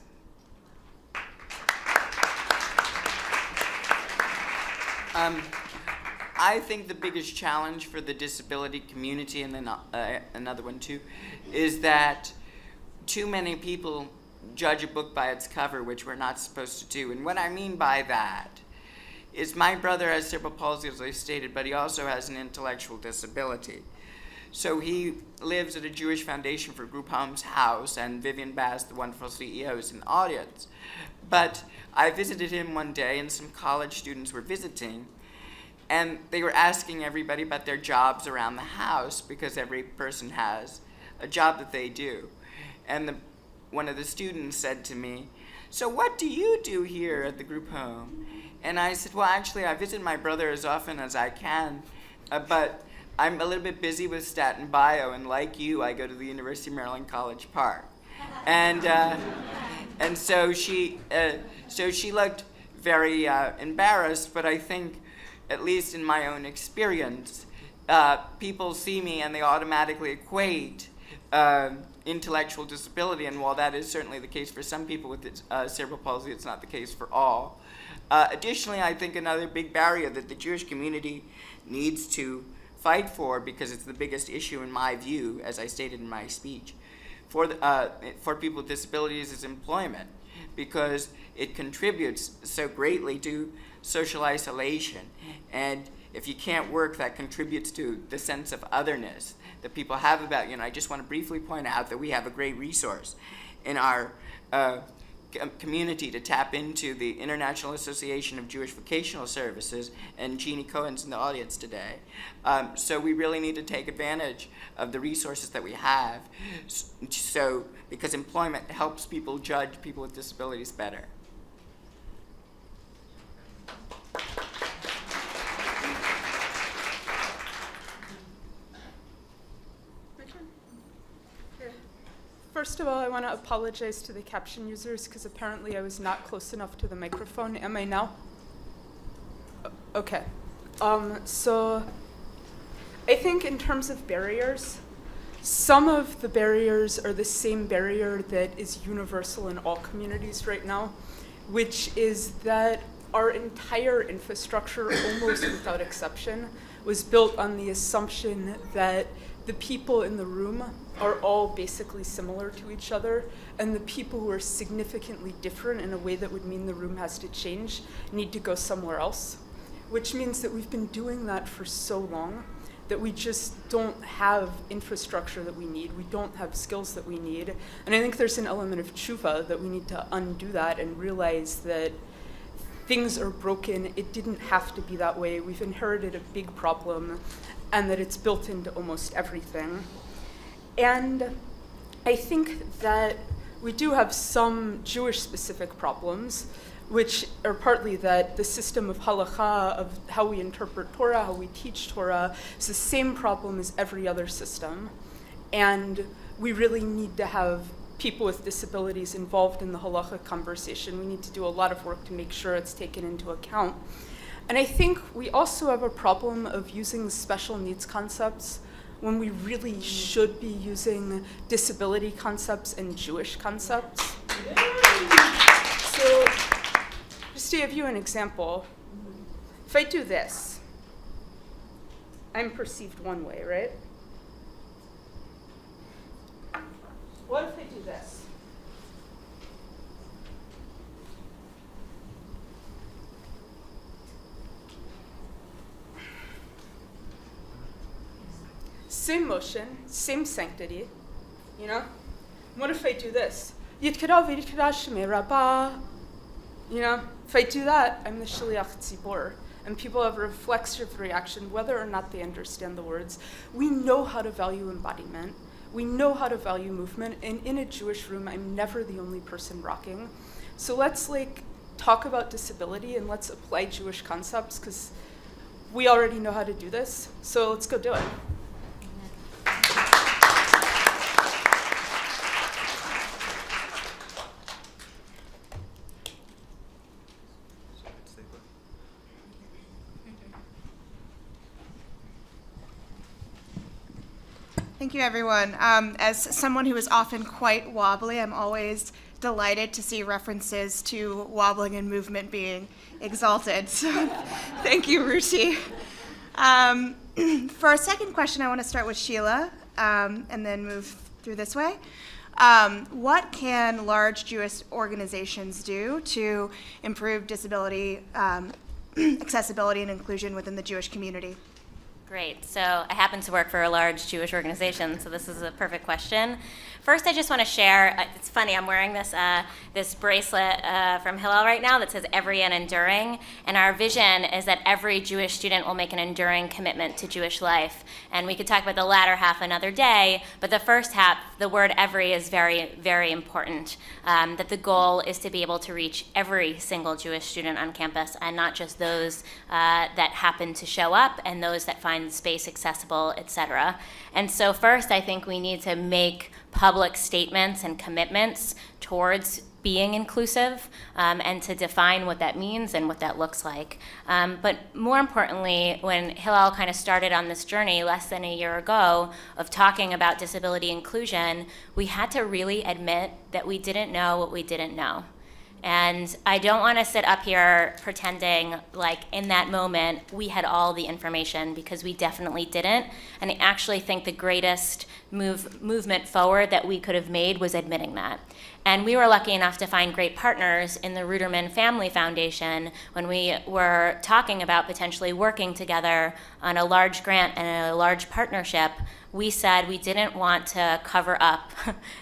I think the biggest challenge for the disability community, and then another one too, is that too many people judge a book by its cover, which we're not supposed to do. And what I mean by that is my brother has cerebral palsy, as I stated, but he also has an intellectual disability. So he lives at a Jewish Foundation for Group Homes house, and Vivian Bass, the wonderful CEO, is in the audience. But I visited him one day, and some college students were visiting, and they were asking everybody about their jobs around the house, because every person has a job that they do. And one of the students said to me, "So what do you do here at the group home?" And I said, "Well, actually, I visit my brother as often as I can, but I'm a little bit busy with stat and bio, and like you, I go to the University of Maryland College Park." And so she looked very embarrassed, but I think, at least in my own experience, people see me and they automatically equate intellectual disability, and while that is certainly the case for some people with cerebral palsy, it's not the case for all. Additionally, I think another big barrier that the Jewish community needs to fight for, because it's the biggest issue in my view, as I stated in my speech, for people with disabilities, is employment, because it contributes so greatly to social isolation. And if you can't work, that contributes to the sense of otherness that people have about you. And I just want to briefly point out that we have a great resource in our community to tap into, the International Association of Jewish Vocational Services, and Jeannie Cohen's in the audience today. So we really need to take advantage of the resources that we have, because employment helps people judge people with disabilities better. First of all, I want to apologize to the caption users because apparently I was not close enough to the microphone. Am I now? Okay. So I think in terms of barriers, some of the barriers are the same barrier that is universal in all communities right now, which is that our entire infrastructure, almost without exception, was built on the assumption that the people in the room are all basically similar to each other, and the people who are significantly different in a way that would mean the room has to change need to go somewhere else, which means that we've been doing that for so long that we just don't have infrastructure that we need. We don't have skills that we need. And I think there's an element of tshuva that we need to undo that and realize that things are broken. It didn't have to be that way. We've inherited a big problem, and that it's built into almost everything. And I think that we do have some Jewish-specific problems, which are partly that the system of halakha, of how we interpret Torah, how we teach Torah, is the same problem as every other system. And we really need to have people with disabilities involved in the halacha conversation. We need to do a lot of work to make sure it's taken into account. And I think we also have a problem of using special needs concepts when we really should be using disability concepts and Jewish concepts. So, just to give you an example, if I do this, I'm perceived one way, right? What if I do this? Same motion, same sanctity, you know? What if I do this? Yitkara v'yitkara shemei rabbah. You know, if I do that, I'm the shliach tzibor. And people have a reflexive reaction, whether or not they understand the words. We know how to value embodiment. We know how to value movement. And in a Jewish room, I'm never the only person rocking. So let's talk about disability and let's apply Jewish concepts, because we already know how to do this. So let's go do it. Thank you, everyone. As someone who is often quite wobbly, I'm always delighted to see references to wobbling and movement being exalted. So thank you, Ruti. For our second question, I want to start with Sheila and then move through this way. What can large Jewish organizations do to improve disability, accessibility, and inclusion within the Jewish community? Great. So I happen to work for a large Jewish organization, so this is a perfect question. First, I just want to share, it's funny, I'm wearing this bracelet from Hillel right now that says every and enduring, and our vision is that every Jewish student will make an enduring commitment to Jewish life. And we could talk about the latter half another day, but the first half, the word every is very, very important, that the goal is to be able to reach every single Jewish student on campus, and not just those that happen to show up and those that find space accessible, etc. And so first, I think we need to make public statements and commitments towards being inclusive, and to define what that means and what that looks like. But more importantly, when Hillel kind of started on this journey less than a year ago of talking about disability inclusion, we had to really admit that we didn't know what we didn't know. And I don't want to sit up here pretending like in that moment we had all the information, because we definitely didn't. And I actually think the greatest movement forward that we could have made was admitting that. And we were lucky enough to find great partners in the Ruderman Family Foundation when we were talking about potentially working together on a large grant and a large partnership. We said we didn't want to cover up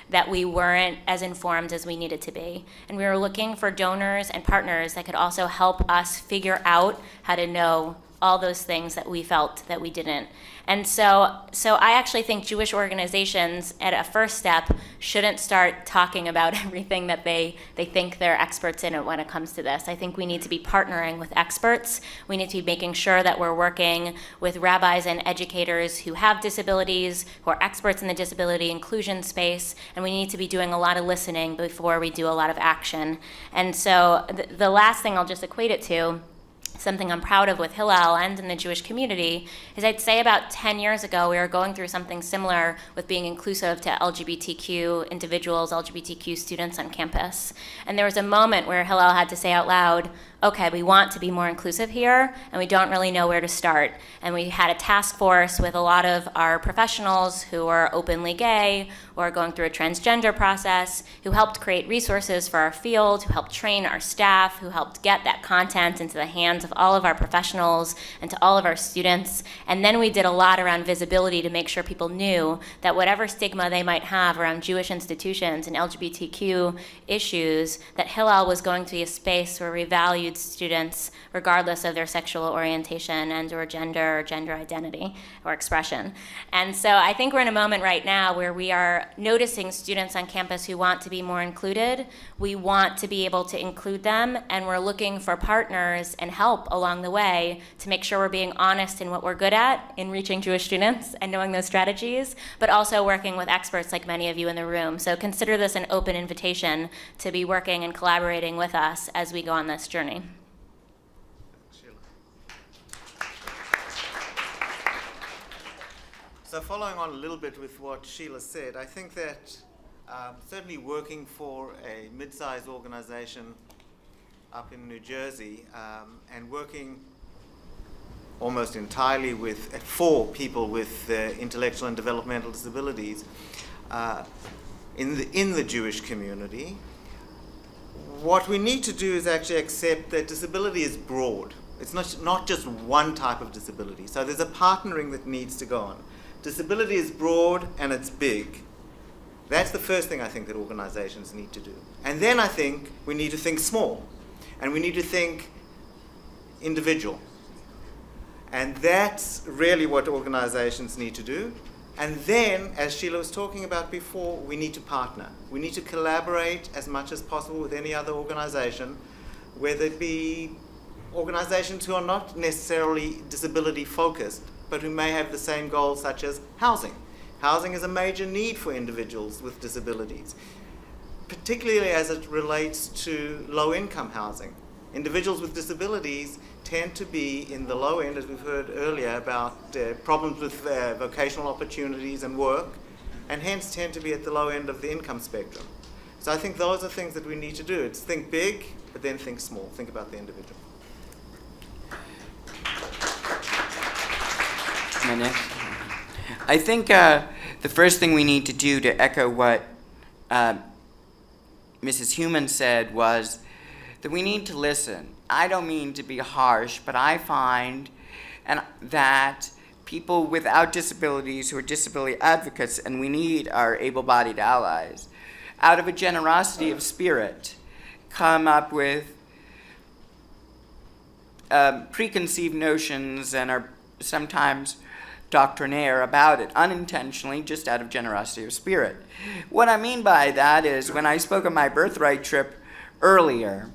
that we weren't as informed as we needed to be. And we were looking for donors and partners that could also help us figure out how to know all those things that we felt that we didn't. And so I actually think Jewish organizations at a first step shouldn't start talking about everything that they think they're experts in when it comes to this. I think we need to be partnering with experts. We need to be making sure that we're working with rabbis and educators who have disabilities, who are experts in the disability inclusion space, and we need to be doing a lot of listening before we do a lot of action. And so the last thing I'll just equate it to, something I'm proud of with Hillel and in the Jewish community, is I'd say about 10 years ago we were going through something similar with being inclusive to LGBTQ individuals, LGBTQ students on campus. And there was a moment where Hillel had to say out loud, okay, we want to be more inclusive here, and we don't really know where to start. And we had a task force with a lot of our professionals who are openly gay or going through a transgender process, who helped create resources for our field, who helped train our staff, who helped get that content into the hands of all of our professionals and to all of our students. And then we did a lot around visibility to make sure people knew that whatever stigma they might have around Jewish institutions and LGBTQ issues, that Hillel was going to be a space where we valued valued students regardless of their sexual orientation and or gender identity or expression. And so I think we're in a moment right now where we are noticing students on campus who want to be more included. We want to be able to include them, and we're looking for partners and help along the way to make sure we're being honest in what we're good at in reaching Jewish students and knowing those strategies, but also working with experts like many of you in the room. So consider this an open invitation to be working and collaborating with us as we go on this journey. So following on a little bit with what Sheila said, I think that certainly working for a mid-sized organization up in New Jersey and working almost entirely for people with intellectual and developmental disabilities in the Jewish community, what we need to do is actually accept that disability is broad. It's not just one type of disability. So there's a partnering that needs to go on. Disability is broad and it's big. That's the first thing I think that organizations need to do. And then I think we need to think small. And we need to think individual. And that's really what organizations need to do. And then, as Sheila was talking about before, we need to partner. We need to collaborate as much as possible with any other organization, whether it be organizations who are not necessarily disability focused, but who may have the same goals, such as housing. Housing is a major need for individuals with disabilities, particularly as it relates to low-income housing. Individuals with disabilities tend to be in the low end, as we've heard earlier, about problems with vocational opportunities and work, and hence tend to be at the low end of the income spectrum. So I think those are things that we need to do. It's think big, but then think small. Think about the individual. I think the first thing we need to do, to echo what Mrs. Heumann said, was that we need to listen. I don't mean to be harsh, but I find that people without disabilities who are disability advocates, and we need our able-bodied allies, out of a generosity of spirit, come up with preconceived notions and are sometimes doctrinaire about it, unintentionally, just out of generosity of spirit. What I mean by that is, when I spoke of my birthright trip earlier,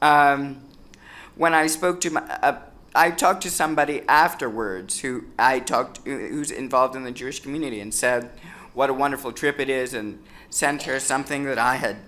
when I spoke to I talked to somebody afterwards who's involved in the Jewish community, and said what a wonderful trip it is, and sent her something that I had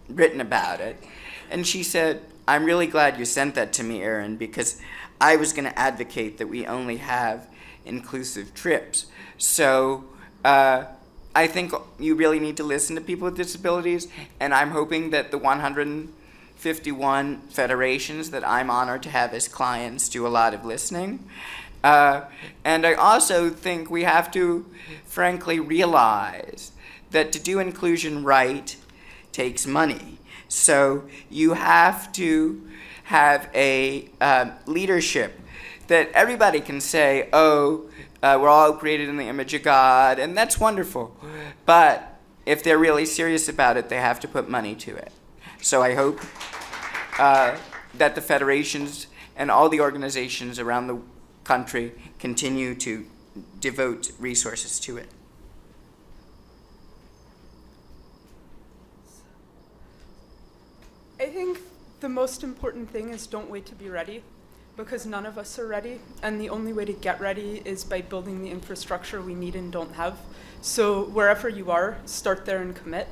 written about it. And she said, "I'm really glad you sent that to me, Aaron, because I was going to advocate that we only have inclusive trips." So I think you really need to listen to people with disabilities, and I'm hoping that the 151 federations that I'm honored to have as clients do a lot of listening. And I also think we have to, frankly, realize that to do inclusion right takes money. So you have to have a leadership that everybody can say, oh, we're all created in the image of God, and that's wonderful. But if they're really serious about it, they have to put money to it. So I hope that the federations and all the organizations around the country continue to devote resources to it. I think the most important thing is don't wait to be ready, because none of us are ready, and the only way to get ready is by building the infrastructure we need and don't have. So wherever you are, start there and commit.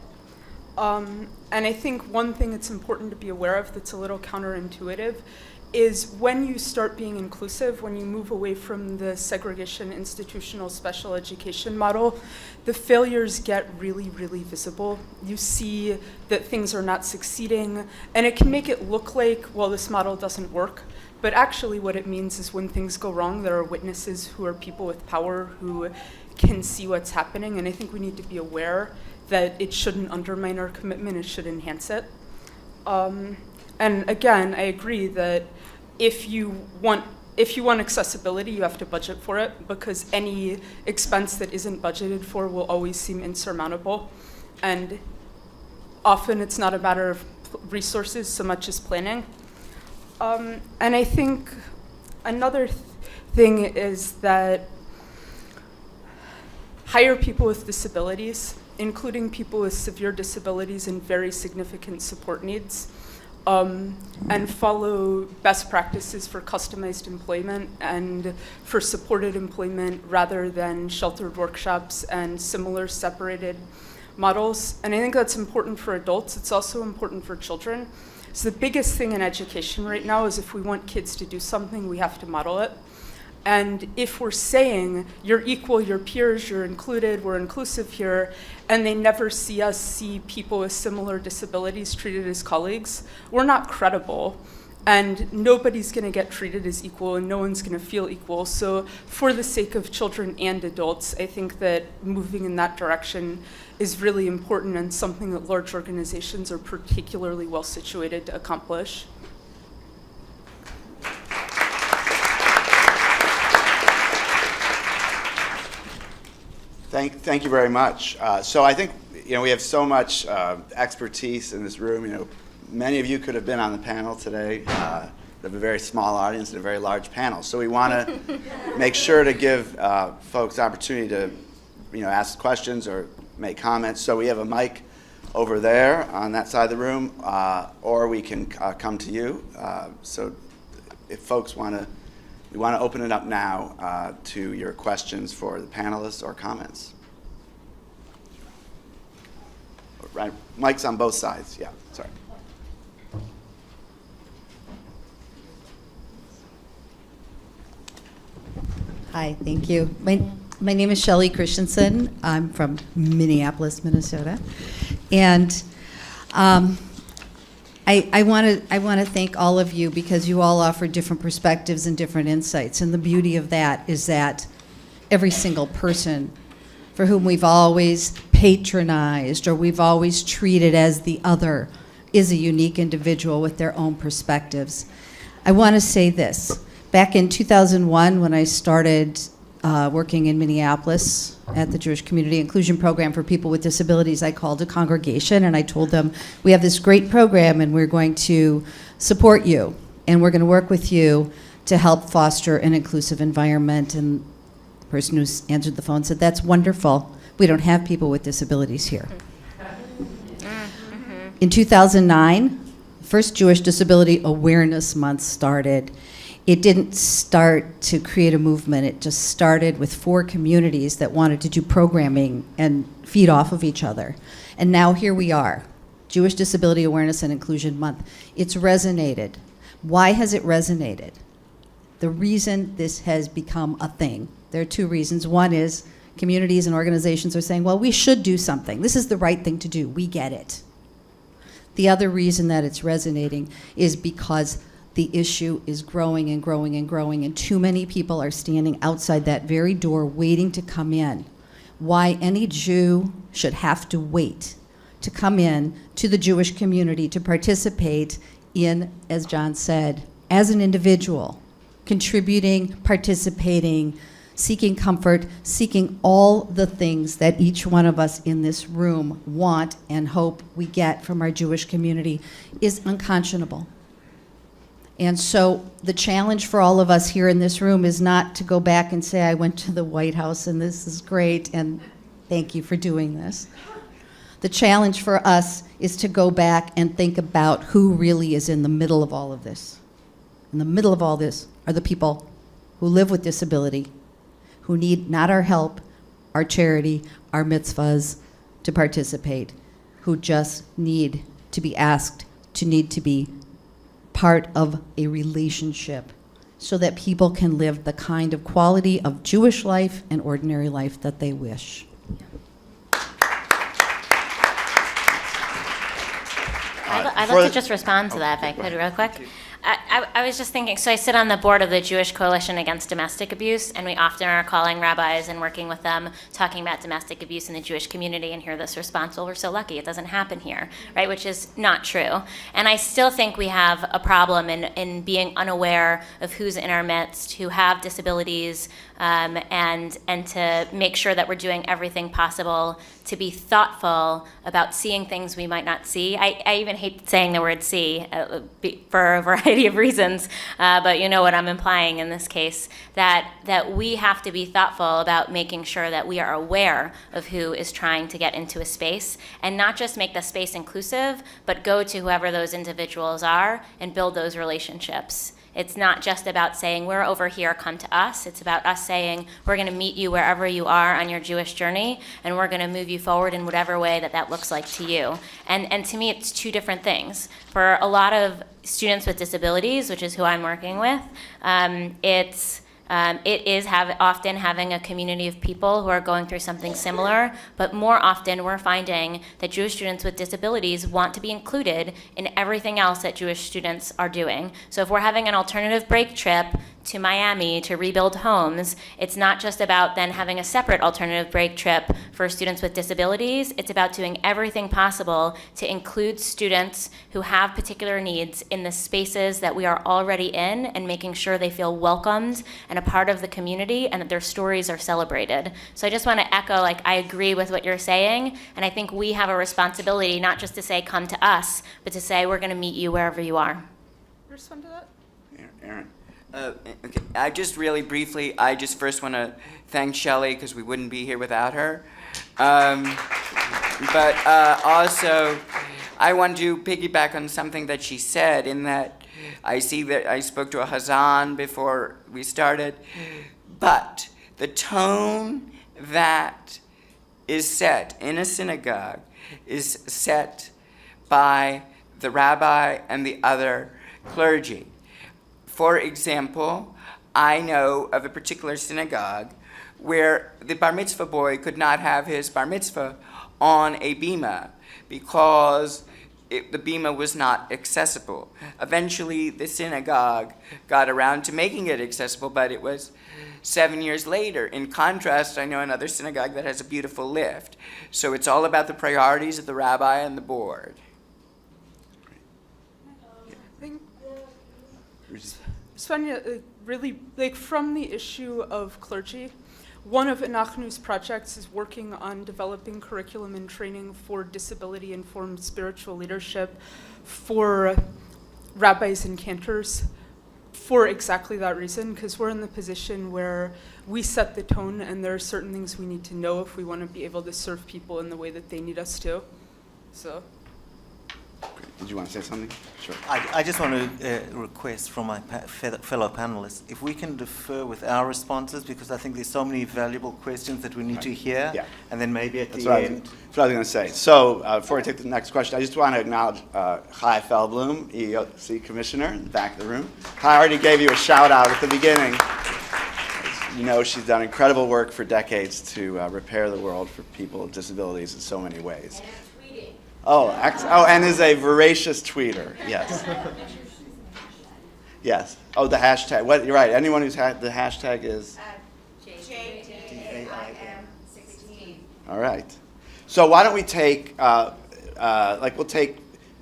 And I think one thing that's important to be aware of that's a little counterintuitive is when you start being inclusive, when you move away from the segregation institutional special education model, the failures get really, really visible. You see that things are not succeeding, and it can make it look like, well, this model doesn't work. But actually what it means is when things go wrong, there are witnesses who are people with power who can see what's happening, and I think we need to be aware that it shouldn't undermine our commitment, it should enhance it. And again, I agree that if you want accessibility, you have to budget for it, because any expense that isn't budgeted for will always seem insurmountable. And often it's not a matter of resources so much as planning. And I think another thing is that hire people with disabilities, including people with severe disabilities and very significant support needs, and follow best practices for customized employment and for supported employment rather than sheltered workshops and similar separated models. And I think that's important for adults. It's also important for children. So the biggest thing in education right now is if we want kids to do something, we have to model it. And if we're saying you're equal, you're peers, you're included, we're inclusive here, and they never see people with similar disabilities treated as colleagues, we're not credible. And nobody's going to get treated as equal, and no one's going to feel equal. So for the sake of children and adults, I think that moving in that direction is really important and something that large organizations are particularly well situated to accomplish. Thank you very much. So I think we have so much expertise in this room. Many of you could have been on the panel today. We have a very small audience and a very large panel. So we want to make sure to give folks opportunity to ask questions or make comments. So we have a mic over there on that side of the room, or we can come to you. So if folks we want to open it up now to your questions for the panelists or comments. Right, mics on both sides. Yeah, sorry. Hi, thank you. My name is Shelly Christensen. I'm from Minneapolis, Minnesota, and I want to thank all of you because you all offer different perspectives and different insights. And the beauty of that is that every single person for whom we've always patronized or we've always treated as the other is a unique individual with their own perspectives. I want to say this. Back in 2001, when I started working in Minneapolis at the Jewish Community Inclusion Program for people with disabilities, I called a congregation and I told them, we have this great program and we're going to support you and we're going to work with you to help foster an inclusive environment. And the person who answered the phone said, that's wonderful. We don't have people with disabilities here. In 2009, first Jewish Disability Awareness Month started. It didn't start to create a movement. It just started with 4 communities that wanted to do programming and feed off of each other. And now here we are, Jewish Disability Awareness and Inclusion Month. It's resonated. Why has it resonated? The reason this has become a thing, there are 2 reasons. One is communities and organizations are saying, well, we should do something. This is the right thing to do. We get it. The other reason that it's resonating is because the issue is growing and growing and growing, and too many people are standing outside that very door waiting to come in. Why any Jew should have to wait to come in to the Jewish community to participate in, as John said, as an individual, contributing, participating, seeking comfort, seeking all the things that each one of us in this room want and hope we get from our Jewish community is unconscionable. And so the challenge for all of us here in this room is not to go back and say, I went to the White House and this is great and thank you for doing this. The challenge for us is to go back and think about who really is in the middle of all of this. In the middle of all this are the people who live with disability, who need not our help, our charity, our mitzvahs to participate, who just need to be asked, need to be part of a relationship so that people can live the kind of quality of Jewish life and ordinary life that they wish. I'd like to just respond to that, if I could, real quick. I was just thinking, so I sit on the board of the Jewish Coalition Against Domestic Abuse, and we often are calling rabbis and working with them, talking about domestic abuse in the Jewish community, and hear this response, well, we're so lucky, it doesn't happen here, right, which is not true. And I still think we have a problem in being unaware of who's in our midst, who have disabilities, and to make sure that we're doing everything possible to be thoughtful about seeing things we might not see. I even hate saying the word see for a variety of reasons, but you know what I'm implying in this case, that we have to be thoughtful about making sure that we are aware of who is trying to get into a space, and not just make the space inclusive, but go to whoever those individuals are and build those relationships. It's not just about saying, we're over here, come to us. It's about us saying, we're going to meet you wherever you are on your Jewish journey, and we're going to move you forward in whatever way that looks like to you. And to me, it's two different things. For a lot of students with disabilities, which is who I'm working with, it is often having a community of people who are going through something similar, but more often we're finding that Jewish students with disabilities want to be included in everything else that Jewish students are doing. So if we're having an alternative break trip to Miami to rebuild homes, it's not just about then having a separate alternative break trip for students with disabilities. It's about doing everything possible to include students who have particular needs in the spaces that we are already in, and making sure they feel welcomed and a part of the community, and that their stories are celebrated. So I just want to echo, I agree with what you're saying, and I think we have a responsibility not just to say, come to us, but to say, we're going to meet you wherever you are. Respond to that? Aaron. Okay. I just really briefly, I just first want to thank Shelly, because we wouldn't be here without her. But also, I want to piggyback on something that she said, in that I see that I spoke to a Hazan before we started, but the tone that is set in a synagogue is set by the rabbi and the other clergy. For example, I know of a particular synagogue where the bar mitzvah boy could not have his bar mitzvah on a bima because the bima was not accessible. Eventually, the synagogue got around to making it accessible, but it was 7 years later. In contrast, I know another synagogue that has a beautiful lift. So it's all about the priorities of the rabbi and the board. Svenja, really, from the issue of clergy, one of Anachnu's projects is working on developing curriculum and training for disability-informed spiritual leadership for rabbis and cantors, for exactly that reason, because we're in the position where we set the tone, and there are certain things we need to know if we want to be able to serve people in the way that they need us to. So. Did you want to say something? Sure. I just want to request from my fellow panelists, if we can defer with our responses, because I think there's so many valuable questions that we need to hear, Yeah. and then maybe at That's the what end. that's what I was going to say. So before I take the next question, I just want to acknowledge Chai Feldblum, EEOC Commissioner, in the back of the room. Chai already gave you a shout out at the beginning. As you know, she's done incredible work for decades to repair the world for people with disabilities in so many ways. And is a voracious tweeter, yes. Yes. Oh, the hashtag. What? You're right. Anyone who's the hashtag is? JDAIM16. All right. So why don't we take, why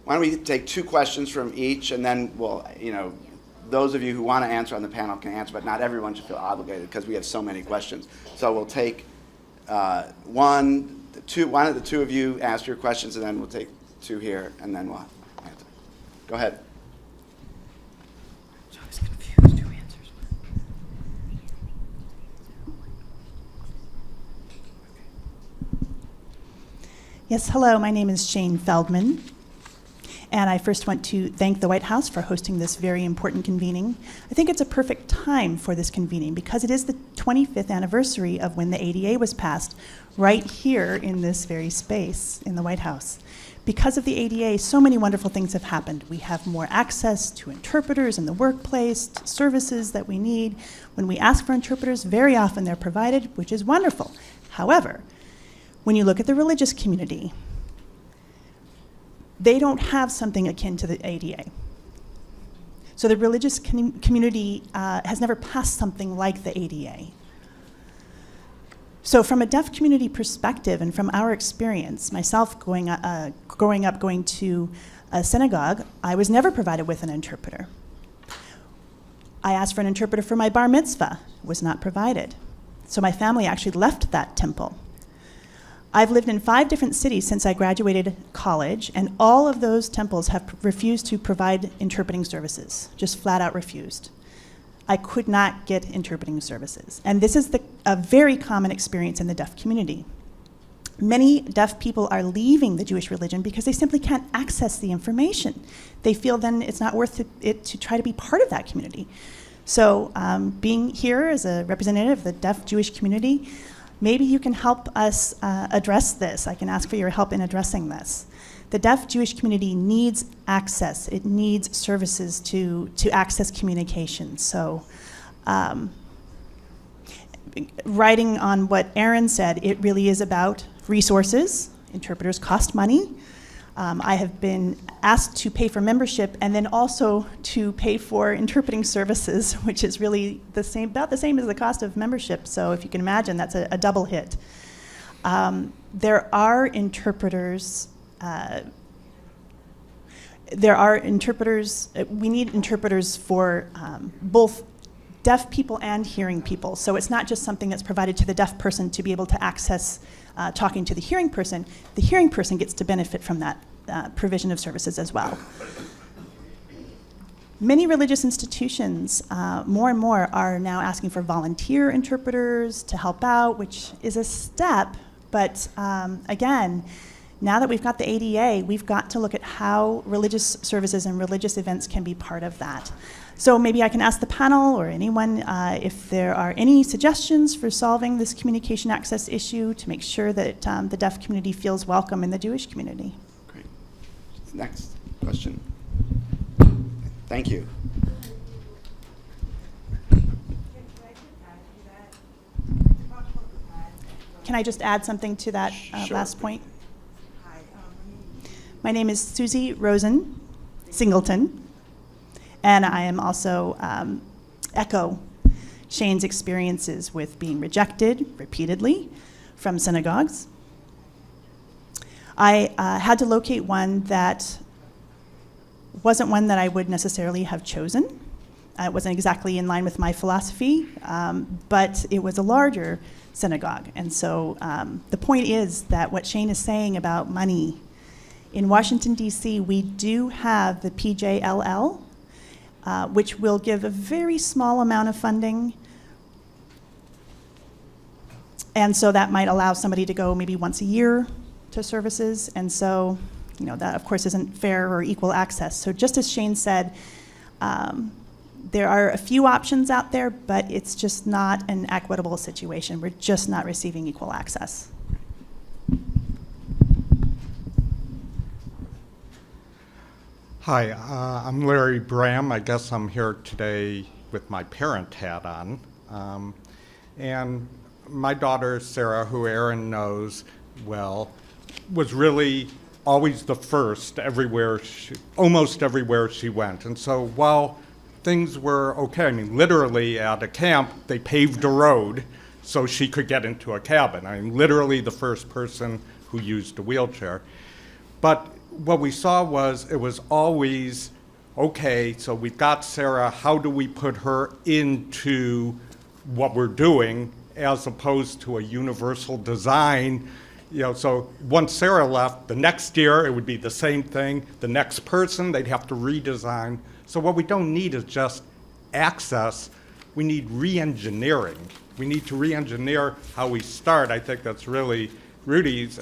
don't we take two questions from each, and then we'll, those of you who want to answer on the panel can answer, but not everyone should feel obligated because we have so many questions. So we'll take why don't the two of you ask your questions, and then we'll take two here, and then we'll answer. Go ahead. So I was confused who answers. Yes, hello, my name is Jane Feldman, and I first want to thank the White House for hosting this very important convening. I think it's a perfect time for this convening because it is the 25th anniversary of when the ADA was passed right here in this very space in the White House. Because of the ADA, so many wonderful things have happened. We have more access to interpreters in the workplace, to services that we need. When we ask for interpreters, very often they're provided, which is wonderful. However, when you look at the religious community, they don't have something akin to the ADA. So the religious community has never passed something like the ADA. So from a deaf community perspective and from our experience, myself growing up going to a synagogue, I was never provided with an interpreter. I asked for an interpreter for my bar mitzvah, was not provided. So my family actually left that temple. I've lived in 5 different cities since I graduated college, and all of those temples have refused to provide interpreting services, just flat out refused. I could not get interpreting services. And this is a very common experience in the deaf community. Many deaf people are leaving the Jewish religion because they simply can't access the information. They feel then it's not worth it to try to be part of that community. So being here as a representative of the deaf Jewish community, maybe you can help us address this. I can ask for your help in addressing this. The deaf Jewish community needs access. It needs services to access communication. So writing on what Aaron said, it really is about resources. Interpreters cost money. I have been asked to pay for membership and then also to pay for interpreting services, which is really about the same as the cost of membership. So if you can imagine, that's a double hit. There are interpreters. We need interpreters for both deaf people and hearing people. So it's not just something that's provided to the deaf person to be able to access talking to the hearing person. The hearing person gets to benefit from that provision of services as well. Many religious institutions, more and more, are now asking for volunteer interpreters to help out, which is a step, but again, now that we've got the ADA, we've got to look at how religious services and religious events can be part of that. So maybe I can ask the panel or anyone if there are any suggestions for solving this communication access issue to make sure that the deaf community feels welcome in the Jewish community. Great. Next question. Thank you. Can I just add something to that Sure. last point? My name is Susie Rosen Singleton, and I am also echo Shane's experiences with being rejected repeatedly from synagogues. I had to locate one that wasn't one that I would necessarily have chosen. It wasn't exactly in line with my philosophy, but it was a larger synagogue. And so the point is that what Shane is saying about money, in Washington, D.C., we do have the PJLL, which will give a very small amount of funding. And so that might allow somebody to go maybe once a year to services. And so, that of course isn't fair or equal access. So just as Shane said, there are a few options out there, but it's just not an equitable situation. We're just not receiving equal access. Hi, I'm Larry Bram. I guess I'm here today with my parent hat on. And my daughter, Sarah, who Aaron knows well, was really always the first almost everywhere she went. And so while things were okay, literally at a camp, they paved a road so she could get into a cabin. Literally the first person who used a wheelchair. But what we saw was it was always, okay, so we've got Sarah, how do we put her into what we're doing as opposed to a universal design? So once Sarah left, the next year it would be the same thing. The next person, they'd have to redesign. So what we don't need is just access. We need re-engineering. We need to re-engineer how we start. I think that's really Rudy's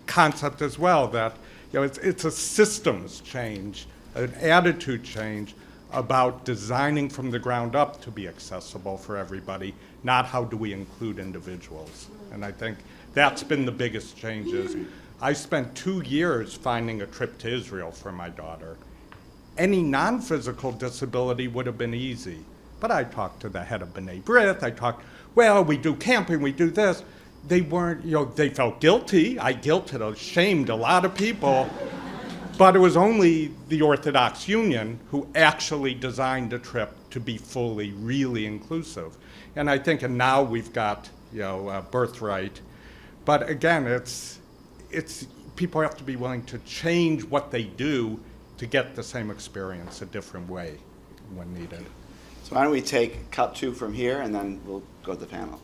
concept as well, that it's a systems change, an attitude change about designing from the ground up to be accessible for everybody, not how do we include individuals. And I think that's been the biggest changes. I spent 2 years finding a trip to Israel for my daughter. Any non-physical disability would have been easy. But I talked to the head of B'nai B'rith, we do camping, we do this. They weren't, they felt guilty. I guilted, shamed a lot of people. But it was only the Orthodox Union who actually designed the trip to be fully, really inclusive. And I think, and now we've got, birthright. But again, it's people have to be willing to change what they do to get the same experience a different way when needed. So why don't we take cut 2 from here, and then we'll go to the panel.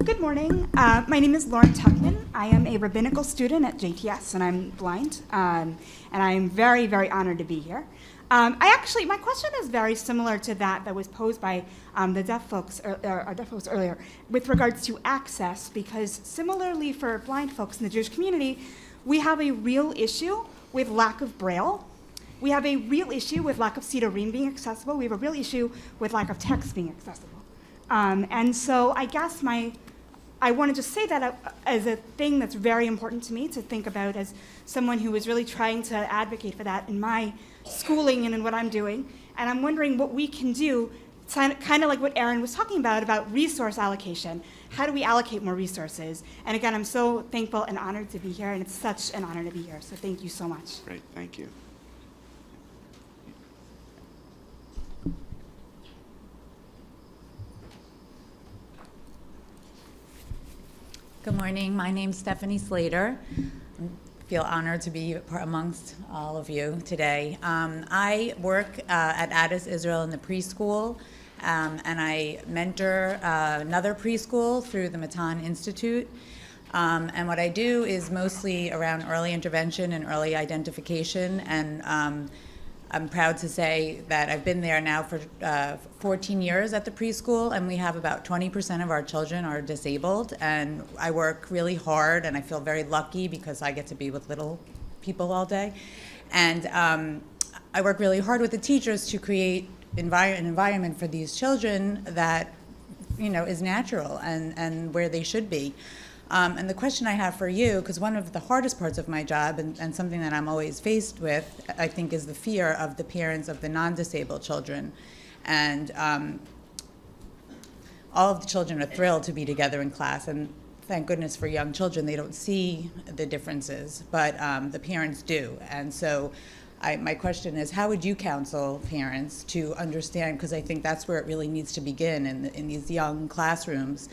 Good morning. My name is Lauren Tuckman. I am a rabbinical student at JTS, and I'm blind. And I'm very, very honored to be here. My question is very similar to that was posed by the deaf folks earlier with regards to access, because similarly for blind folks in the Jewish community, we have a real issue with lack of Braille. We have a real issue with lack of Cedarine being accessible. We have a real issue with lack of text being accessible. And so I guess I want to just say that as a thing that's very important to me to think about as someone who is really trying to advocate for that in my schooling and in what I'm doing. And I'm wondering what we can do, kind of like what Erin was talking about resource allocation. How do we allocate more resources? And again, I'm so thankful and honored to be here, and it's such an honor to be here. So thank you so much. Great, thank you. Good morning. My name's Stephanie Slater. I feel honored to be amongst all of you today. I work at Addis Israel in the preschool, and I mentor another preschool through the Matan Institute. And what I do is mostly around early intervention and early identification, and I'm proud to say that I've been there now for 14 years at the preschool, and we have about 20% of our children are disabled, and I work really hard, and I feel very lucky because I get to be with little people all day. And I work really hard with the teachers to create an environment for these children that is natural and where they should be. And the question I have for you, because one of the hardest parts of my job and something that I'm always faced with, I think, is the fear of the parents of the non-disabled children. And all of the children are thrilled to be together in class, and thank goodness for young children, they don't see the differences, but the parents do. And so my question is, how would you counsel parents to understand, because I think that's where it really needs to begin in these young classrooms,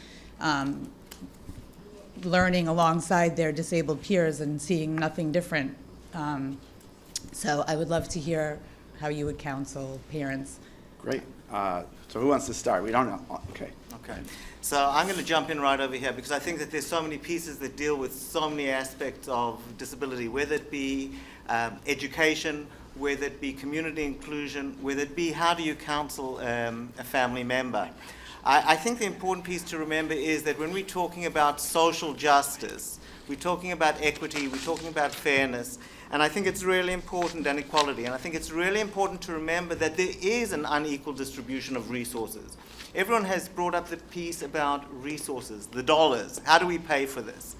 learning alongside their disabled peers and seeing nothing different. So I would love to hear how you would counsel parents. Great. So who wants to start? We don't know. Okay. Okay. So I'm going to jump in right over here because I think that there's so many pieces that deal with so many aspects of disability, whether it be education, whether it be community inclusion, whether it be how do you counsel a family member. I think the important piece to remember is that when we're talking about social justice, we're talking about equity, we're talking about fairness, and I think it's really important, and equality, and I think it's really important to remember that there is an unequal distribution of resources. Everyone has brought up the piece about resources, the dollars. How do we pay for this?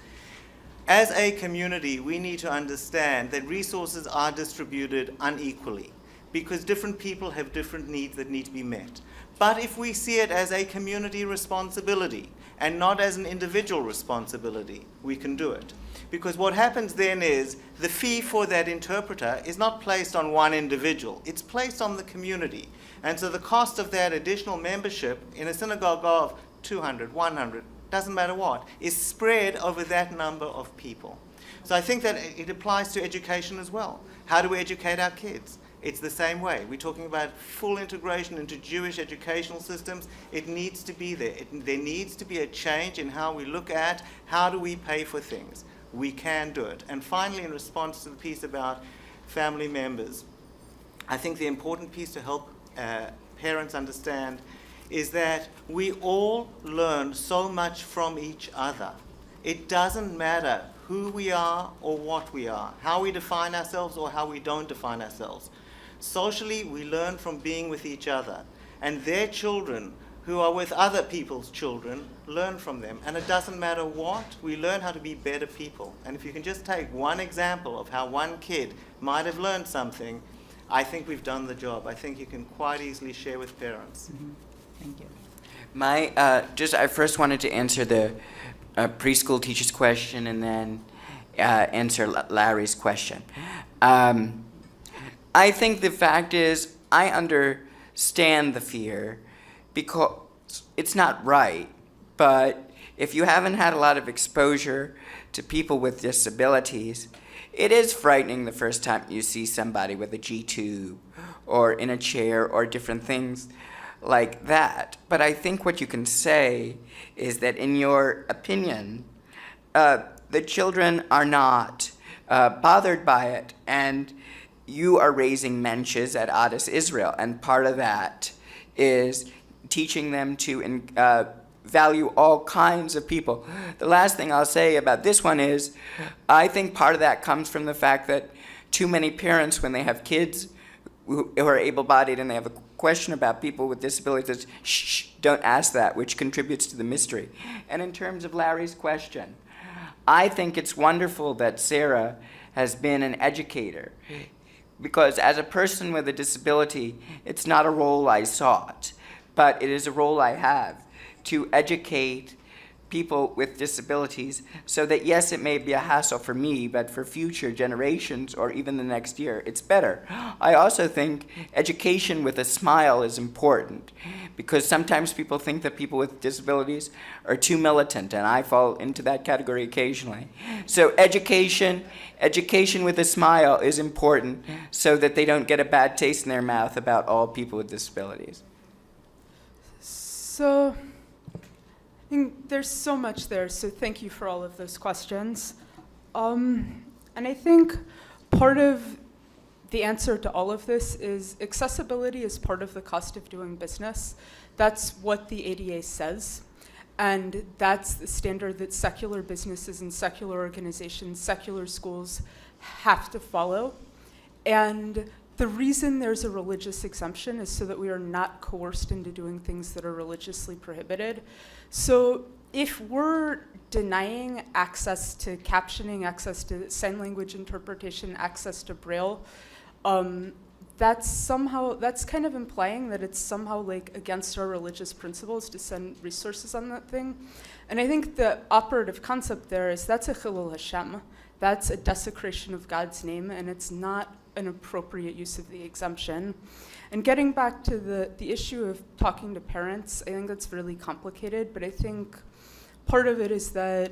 As a community, we need to understand that resources are distributed unequally because different people have different needs that need to be met. But if we see it as a community responsibility and not as an individual responsibility, we can do it. Because what happens then is the fee for that interpreter is not placed on one individual, it's placed on the community. And so the cost of that additional membership in a synagogue of 200, 100, doesn't matter what, is spread over that number of people. So I think that it applies to education as well. How do we educate our kids? It's the same way. We're talking about full integration into Jewish educational systems. It needs to be there. There needs to be a change in how we look at how do we pay for things. We can do it. And finally, in response to the piece about family members, I think the important piece to help parents understand is that we all learn so much from each other. It doesn't matter who we are or what we are, how we define ourselves or how we don't define ourselves. Socially, we learn from being with each other, and their children who are with other people's children learn from them. And it doesn't matter what, we learn how to be better people. And if you can just take one example of how one kid might have learned something, I think we've done the job. I think you can quite easily share with parents. Thank you. I first wanted to answer the preschool teacher's question and then answer Larry's question. I think the fact is, I understand the fear because it's not right, but if you haven't had a lot of exposure to people with disabilities, it is frightening the first time you see somebody with a G-tube or in a chair or different things like that. But I think what you can say is that, in your opinion, the children are not bothered by it, and you are raising mensches at Adas Israel, and part of that is teaching them to value all kinds of people. The last thing I'll say about this one is, I think part of that comes from the fact that too many parents, when they have kids who are able-bodied and they have a question about people with disabilities, shh, don't ask that, which contributes to the mystery. And in terms of Larry's question, I think it's wonderful that Sarah has been an educator, because as a person with a disability, it's not a role I sought, but it is a role I have to educate people with disabilities so that, yes, it may be a hassle for me, but for future generations or even the next year, it's better. I also think education with a smile is important, because sometimes people think that people with disabilities are too militant, and I fall into that category occasionally. So education with a smile is important so that they don't get a bad taste in their mouth about all people with disabilities. So, I think there's so much there, so thank you for all of those questions. And I think part of the answer to all of this is accessibility is part of the cost of doing business. That's what the ADA says, and that's the standard that secular businesses and secular organizations, secular schools have to follow. And the reason there's a religious exemption is so that we are not coerced into doing things that are religiously prohibited. So if we're denying access to captioning, access to sign language interpretation, access to Braille, that's kind of implying that it's somehow like against our religious principles to send resources on that thing. And I think the operative concept there is that's a chilul Hashem. That's a desecration of God's name, and it's not an appropriate use of the exemption. And getting back to the issue of talking to parents, I think that's really complicated, but I think part of it is that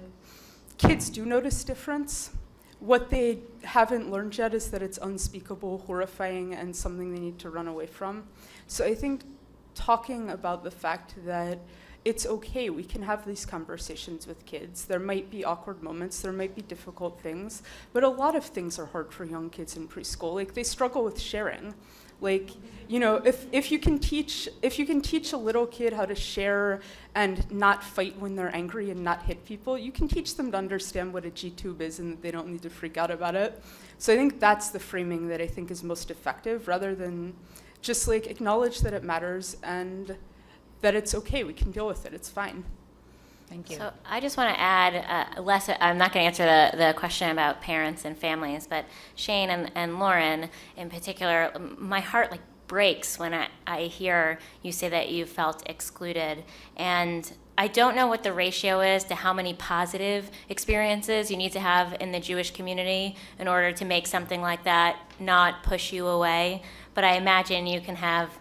kids do notice difference. What they haven't learned yet is that it's unspeakable, horrifying, and something they need to run away from. So I think talking about the fact that it's okay, we can have these conversations with kids. There might be awkward moments, there might be difficult things, but a lot of things are hard for young kids in preschool. Like, they struggle with sharing. Like, you know, if you can teach a little kid how to share and not fight when they're angry and not hit people, you can teach them to understand what a G-tube is and that they don't need to freak out about it. So I think that's the framing that I think is most effective, rather than just like acknowledge that it matters and that it's okay, we can deal with it, it's fine. Thank you. So I just want to add, I'm not going to answer the question about parents and families, but Shane and Lauren in particular, my heart breaks when I hear you say that you felt excluded. And I don't know what the ratio is to how many positive experiences you need to have in the Jewish community in order to make something like that not push you away. But I imagine you can have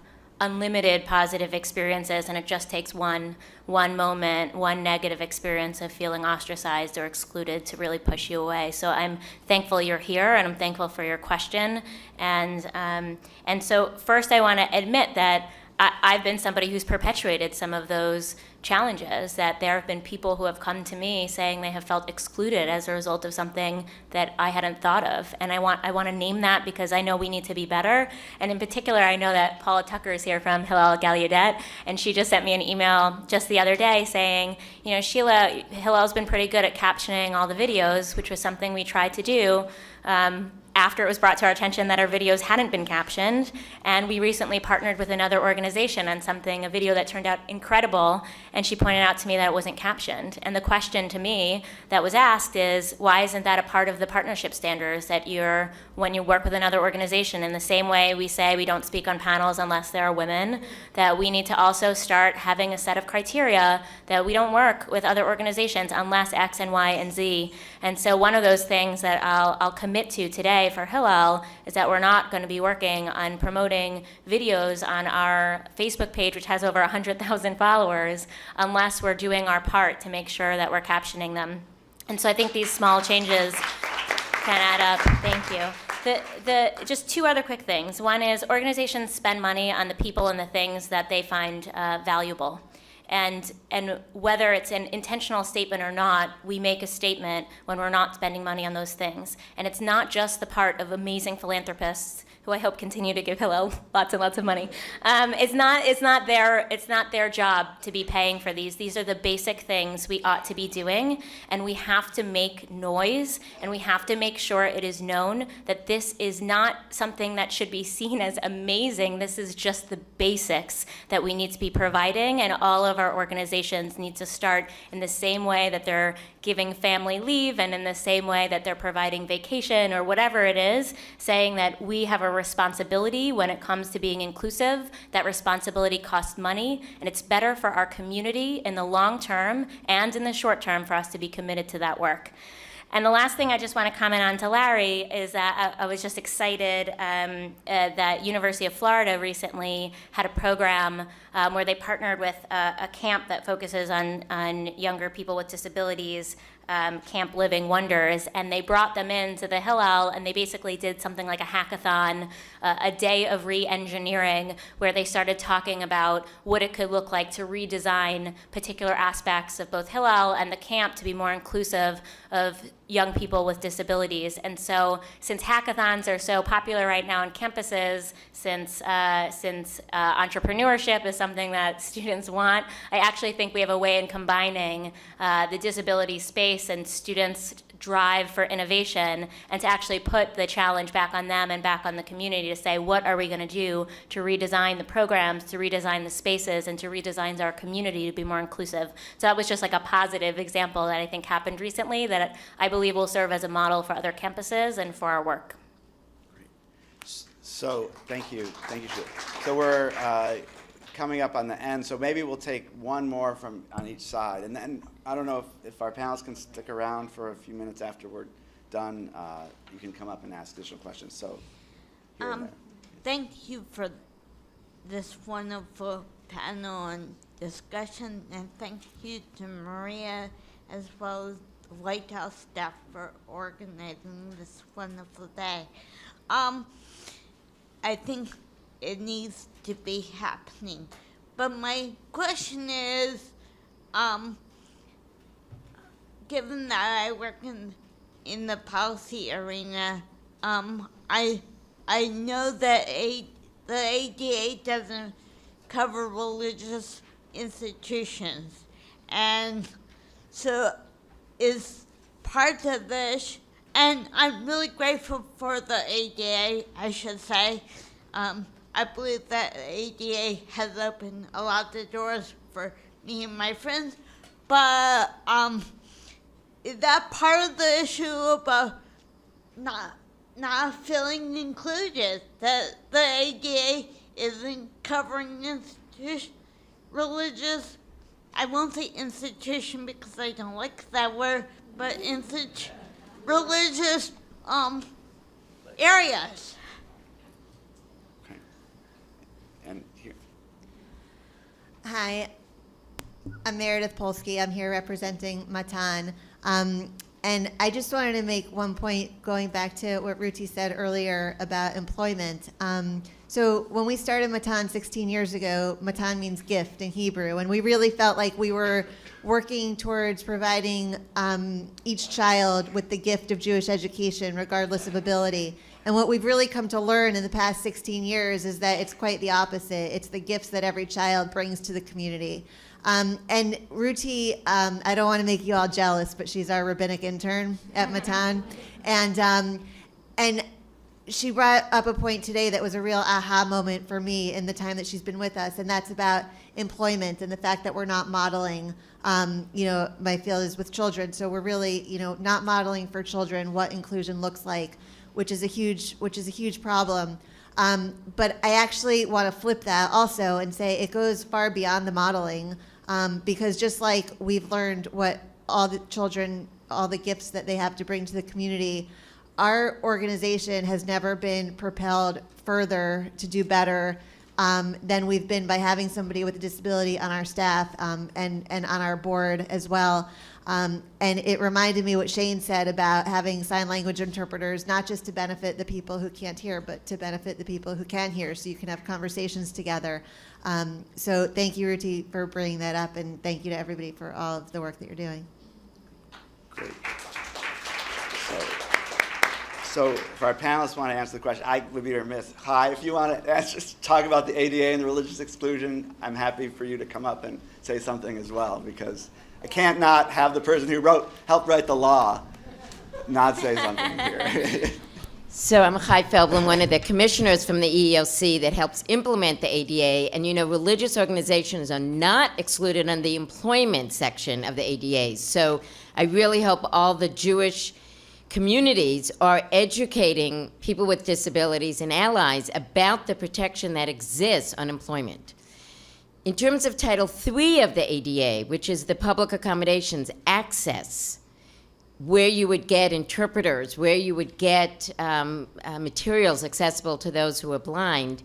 unlimited positive experiences, and it just takes one moment, one negative experience of feeling ostracized or excluded to really push you away. So I'm thankful you're here, and I'm thankful for your question. And so first I want to admit that I've been somebody who's perpetuated some of those challenges, that there have been people who have come to me saying they have felt excluded as a result of something that I hadn't thought of. And I want to name that because I know we need to be better. And in particular, I know that Paula Tucker is here from Hillel Gallaudet, and she just sent me an email just the other day saying, you know, Sheila, Hillel's been pretty good at captioning all the videos, which was something we tried to do. after it was brought to our attention that our videos hadn't been captioned, and we recently partnered with another organization on a video that turned out incredible, and she pointed out to me that it wasn't captioned. And the question to me that was asked is, why isn't that a part of the partnership standards that when you work with another organization, in the same way we say we don't speak on panels unless there are women, that we need to also start having a set of criteria that we don't work with other organizations unless X and Y and Z. And so one of those things that I'll commit to today for Hillel is that we're not going to be working on promoting videos on our Facebook page, which has over 100,000 followers, unless we're doing our part to make sure that we're captioning them. And so I think these small changes can add up. Thank you. Just two other quick things. One is organizations spend money on the people and the things that they find valuable. And whether it's an intentional statement or not, we make a statement when we're not spending money on those things. And it's not just the part of amazing philanthropists who I hope continue to give Hillel lots and lots of money. It's not their job to be paying for these. These are the basic things we ought to be doing, and we have to make noise, and we have to make sure it is known that this is not something that should be seen as amazing. This is just the basics that we need to be providing, and all of our organizations need to start in the same way that they're giving family leave and in the same way that they're providing vacation or whatever it is, saying that we have a responsibility when it comes to being inclusive. That responsibility costs money, and it's better for our community in the long term and in the short term for us to be committed to that work. And the last thing I just want to comment on to Larry is that I was just excited that University of Florida recently had a program where they partnered with a camp that focuses on younger people with disabilities, Camp Living Wonders, and they brought them into the Hillel, and they basically did something like a hackathon, a day of re-engineering, where they started talking about what it could look like to redesign particular aspects of both Hillel and the camp to be more inclusive of young people with disabilities. And so since hackathons are so popular right now on campuses, since entrepreneurship is something that students want, I actually think we have a way in combining the disability space and students' drive for innovation, and to actually put the challenge back on them and back on the community to say, what are we going to do to redesign the programs, to redesign the spaces, and to redesign our community to be more inclusive. So that was just like a positive example that I think happened recently that I believe will serve as a model for other campuses and for our work. So thank you, Shelly. So we're coming up on the end, so maybe we'll take one more from on each side, and then I don't know if our panelists can stick around for a few minutes after we're done. You can come up and ask additional questions. So, here and there. Thank you for this wonderful panel and discussion, and thank you to Maria as well as the White House staff for organizing this wonderful day. I think it needs to be happening. But my question is, given that I work in the policy arena, I know that the ADA doesn't cover religious institutions, and so is part of this. And I'm really grateful for the ADA, I should say. I believe that the ADA has opened a lot of doors for me and my friends, but is that part of the issue about not feeling included, that the ADA isn't covering religious, I won't say institution because I don't like that word, but religious areas. Okay. And here. Hi, I'm Meredith Polsky. I'm here representing Matan. And I just wanted to make one point going back to what Ruti said earlier about employment. So when we started Matan 16 years ago, Matan means gift in Hebrew, and we really felt like we were working towards providing each child with the gift of Jewish education, regardless of ability. And what we've really come to learn in the past 16 years is that it's quite the opposite. It's the gifts that every child brings to the community. And Ruti, I don't want to make you all jealous, but she's our rabbinic intern at Matan. And she brought up a point today that was a real aha moment for me in the time that she's been with us, and that's about employment and the fact that we're not modeling. My field is with children, so we're really, not modeling for children what inclusion looks like, which is a huge problem. But I actually want to flip that also and say it goes far beyond the modeling, because just like we've learned what all the children, all the gifts that they have to bring to the community, our organization has never been propelled further to do better than we've been by having somebody with a disability on our staff and on our board as well. And it reminded me what Shane said about having sign language interpreters, not just to benefit the people who can't hear, but to benefit the people who can hear, so you can have conversations together. So thank you, Ruti, for bringing that up, and thank you to everybody for all of the work that you're doing. Great. So for our panelists who want to answer the question, I would be remiss. Hi, if you want to just talk about the ADA and the religious exclusion, I'm happy for you to come up and say something as well, because I can't not have the person who helped write the law not say something here. So I'm Chai Feldblum, one of the commissioners from the EEOC that helps implement the ADA. And religious organizations are not excluded on the employment section of the ADA. So I really hope all the Jewish communities are educating people with disabilities and allies about the protection that exists on employment. In terms of Title III of the ADA, which is the public accommodations access, where you would get interpreters, where you would get materials accessible to those who are blind,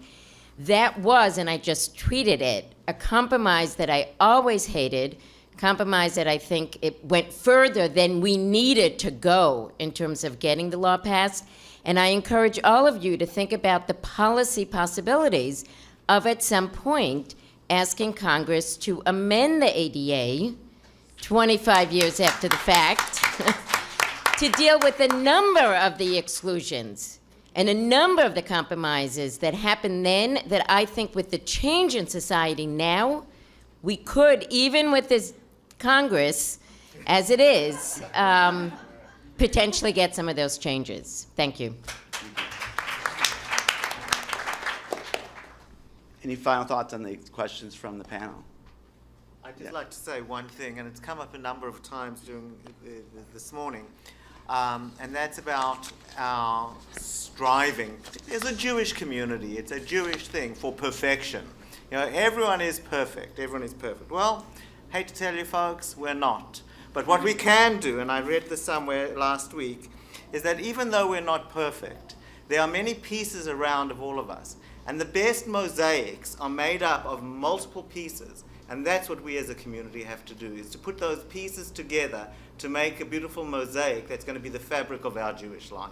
that was, and I just tweeted it, a compromise that I always hated, compromise that I think it went further than we needed to go in terms of getting the law passed. And I encourage all of you to think about the policy possibilities of, at some point, asking Congress to amend the ADA 25 years after the fact to deal with a number of the exclusions and a number of the compromises that happened then that I think with the change in society now, we could, even with this Congress as it is, potentially get some of those changes. Thank you. Any final thoughts on the questions from the panel? I'd just like to say one thing, and it's come up a number of times during this morning, and that's about our striving. As a Jewish community, it's a Jewish thing for perfection. Everyone is perfect. Everyone is perfect. Well, hate to tell you folks, we're not. But what we can do, and I read this somewhere last week, is that even though we're not perfect, there are many pieces around of all of us. And the best mosaics are made up of multiple pieces. And that's what we as a community have to do, is to put those pieces together to make a beautiful mosaic that's going to be the fabric of our Jewish life.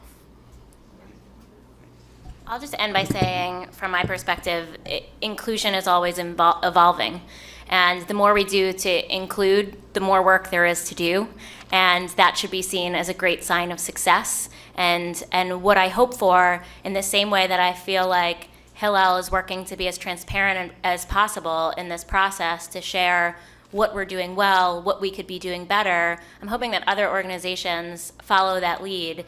I'll just end by saying, from my perspective, inclusion is always evolving. And the more we do to include, the more work there is to do. And that should be seen as a great sign of success. And what I hope for, in the same way that I feel like Hillel is working to be as transparent as possible in this process to share what we're doing well, what we could be doing better. I'm hoping that other organizations follow that lead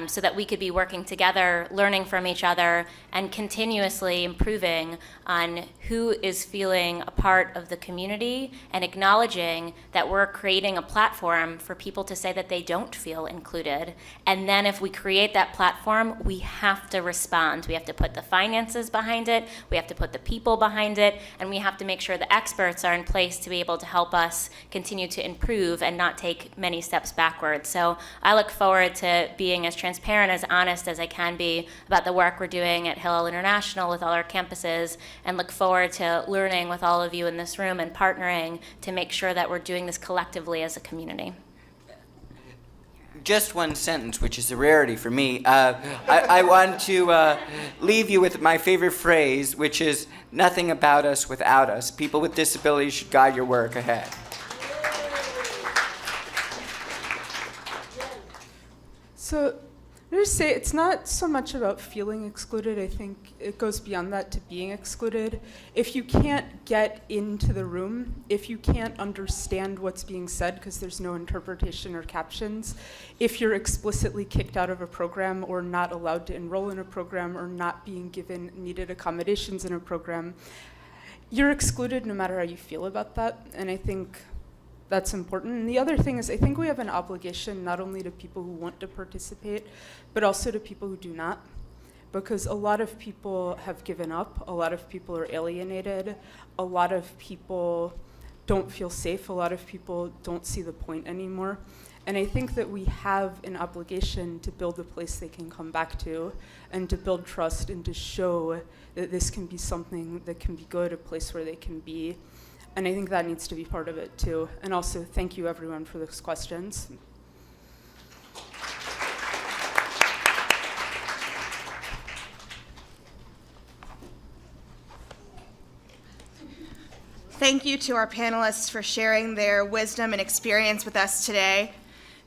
so that we could be working together, learning from each other, and continuously improving on who is feeling a part of the community and acknowledging that we're creating a platform for people to say that they don't feel included. And then if we create that platform, we have to respond. We have to put the finances behind it, we have to put the people behind it, and we have to make sure the experts are in place to be able to help us continue to improve and not take many steps backwards. So I look forward to being as transparent, as honest as I can be about the work we're doing at Hillel International with all our campuses, and look forward to learning with all of you in this room and partnering to make sure that we're doing this collectively as a community. Just one sentence, which is a rarity for me. I want to leave you with my favorite phrase, which is, nothing about us without us. People with disabilities should guide your work ahead. So I just say it's not so much about feeling excluded. I think it goes beyond that to being excluded. If you can't get into the room, if you can't understand what's being said because there's no interpretation or captions, if you're explicitly kicked out of a program or not allowed to enroll in a program or not being given needed accommodations in a program, you're excluded no matter how you feel about that. And I think that's important. And the other thing is I think we have an obligation not only to people who want to participate, but also to people who do not. Because a lot of people have given up, a lot of people are alienated, a lot of people don't feel safe, a lot of people don't see the point anymore. And I think that we have an obligation to build a place they can come back to and to build trust and to show that this can be something that can be good, a place where they can be. And I think that needs to be part of it too. And also, thank you everyone for those questions. Thank you to our panelists for sharing their wisdom and experience with us today.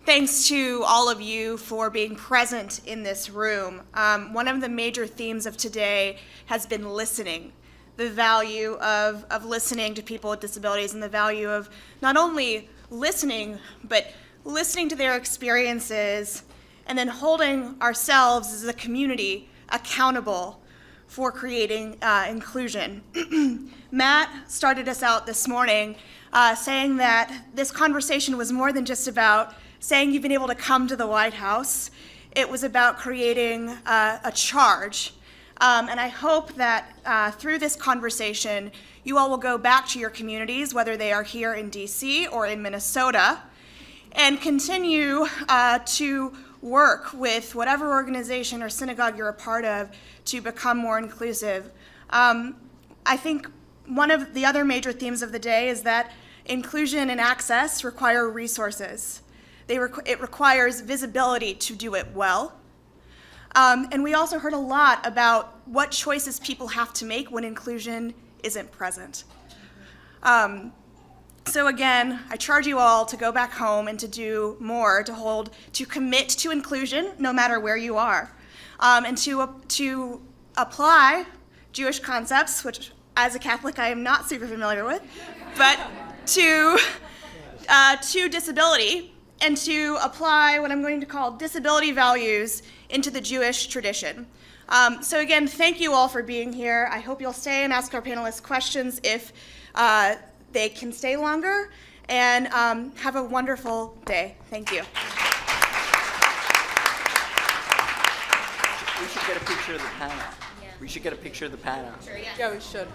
Thanks to all of you for being present in this room. One of the major themes of today has been listening. The value of listening to people with disabilities and the value of not only listening, but listening to their experiences and then holding ourselves as a community accountable for creating inclusion. Matt started us out this morning saying that this conversation was more than just about saying you've been able to come to the White House. It was about creating a charge. And I hope that through this conversation, you all will go back to your communities, whether they are here in DC or in Minnesota, and continue to work with whatever organization or synagogue you're a part of to become more inclusive. I think one of the other major themes of the day is that inclusion and access require resources. It requires visibility to do it well. And we also heard a lot about what choices people have to make when inclusion isn't present. So again, I charge you all to go back home and to do more, to commit to inclusion no matter where you are, and to apply Jewish concepts, which as a Catholic I am not super familiar with, but to disability, and to apply what I'm going to call disability values into the Jewish tradition. So again, thank you all for being here. I hope you'll stay and ask our panelists questions if they can stay longer, and have a wonderful day. Thank you. We should get a picture of the panel. We should get a picture of the panel. Yeah, we should.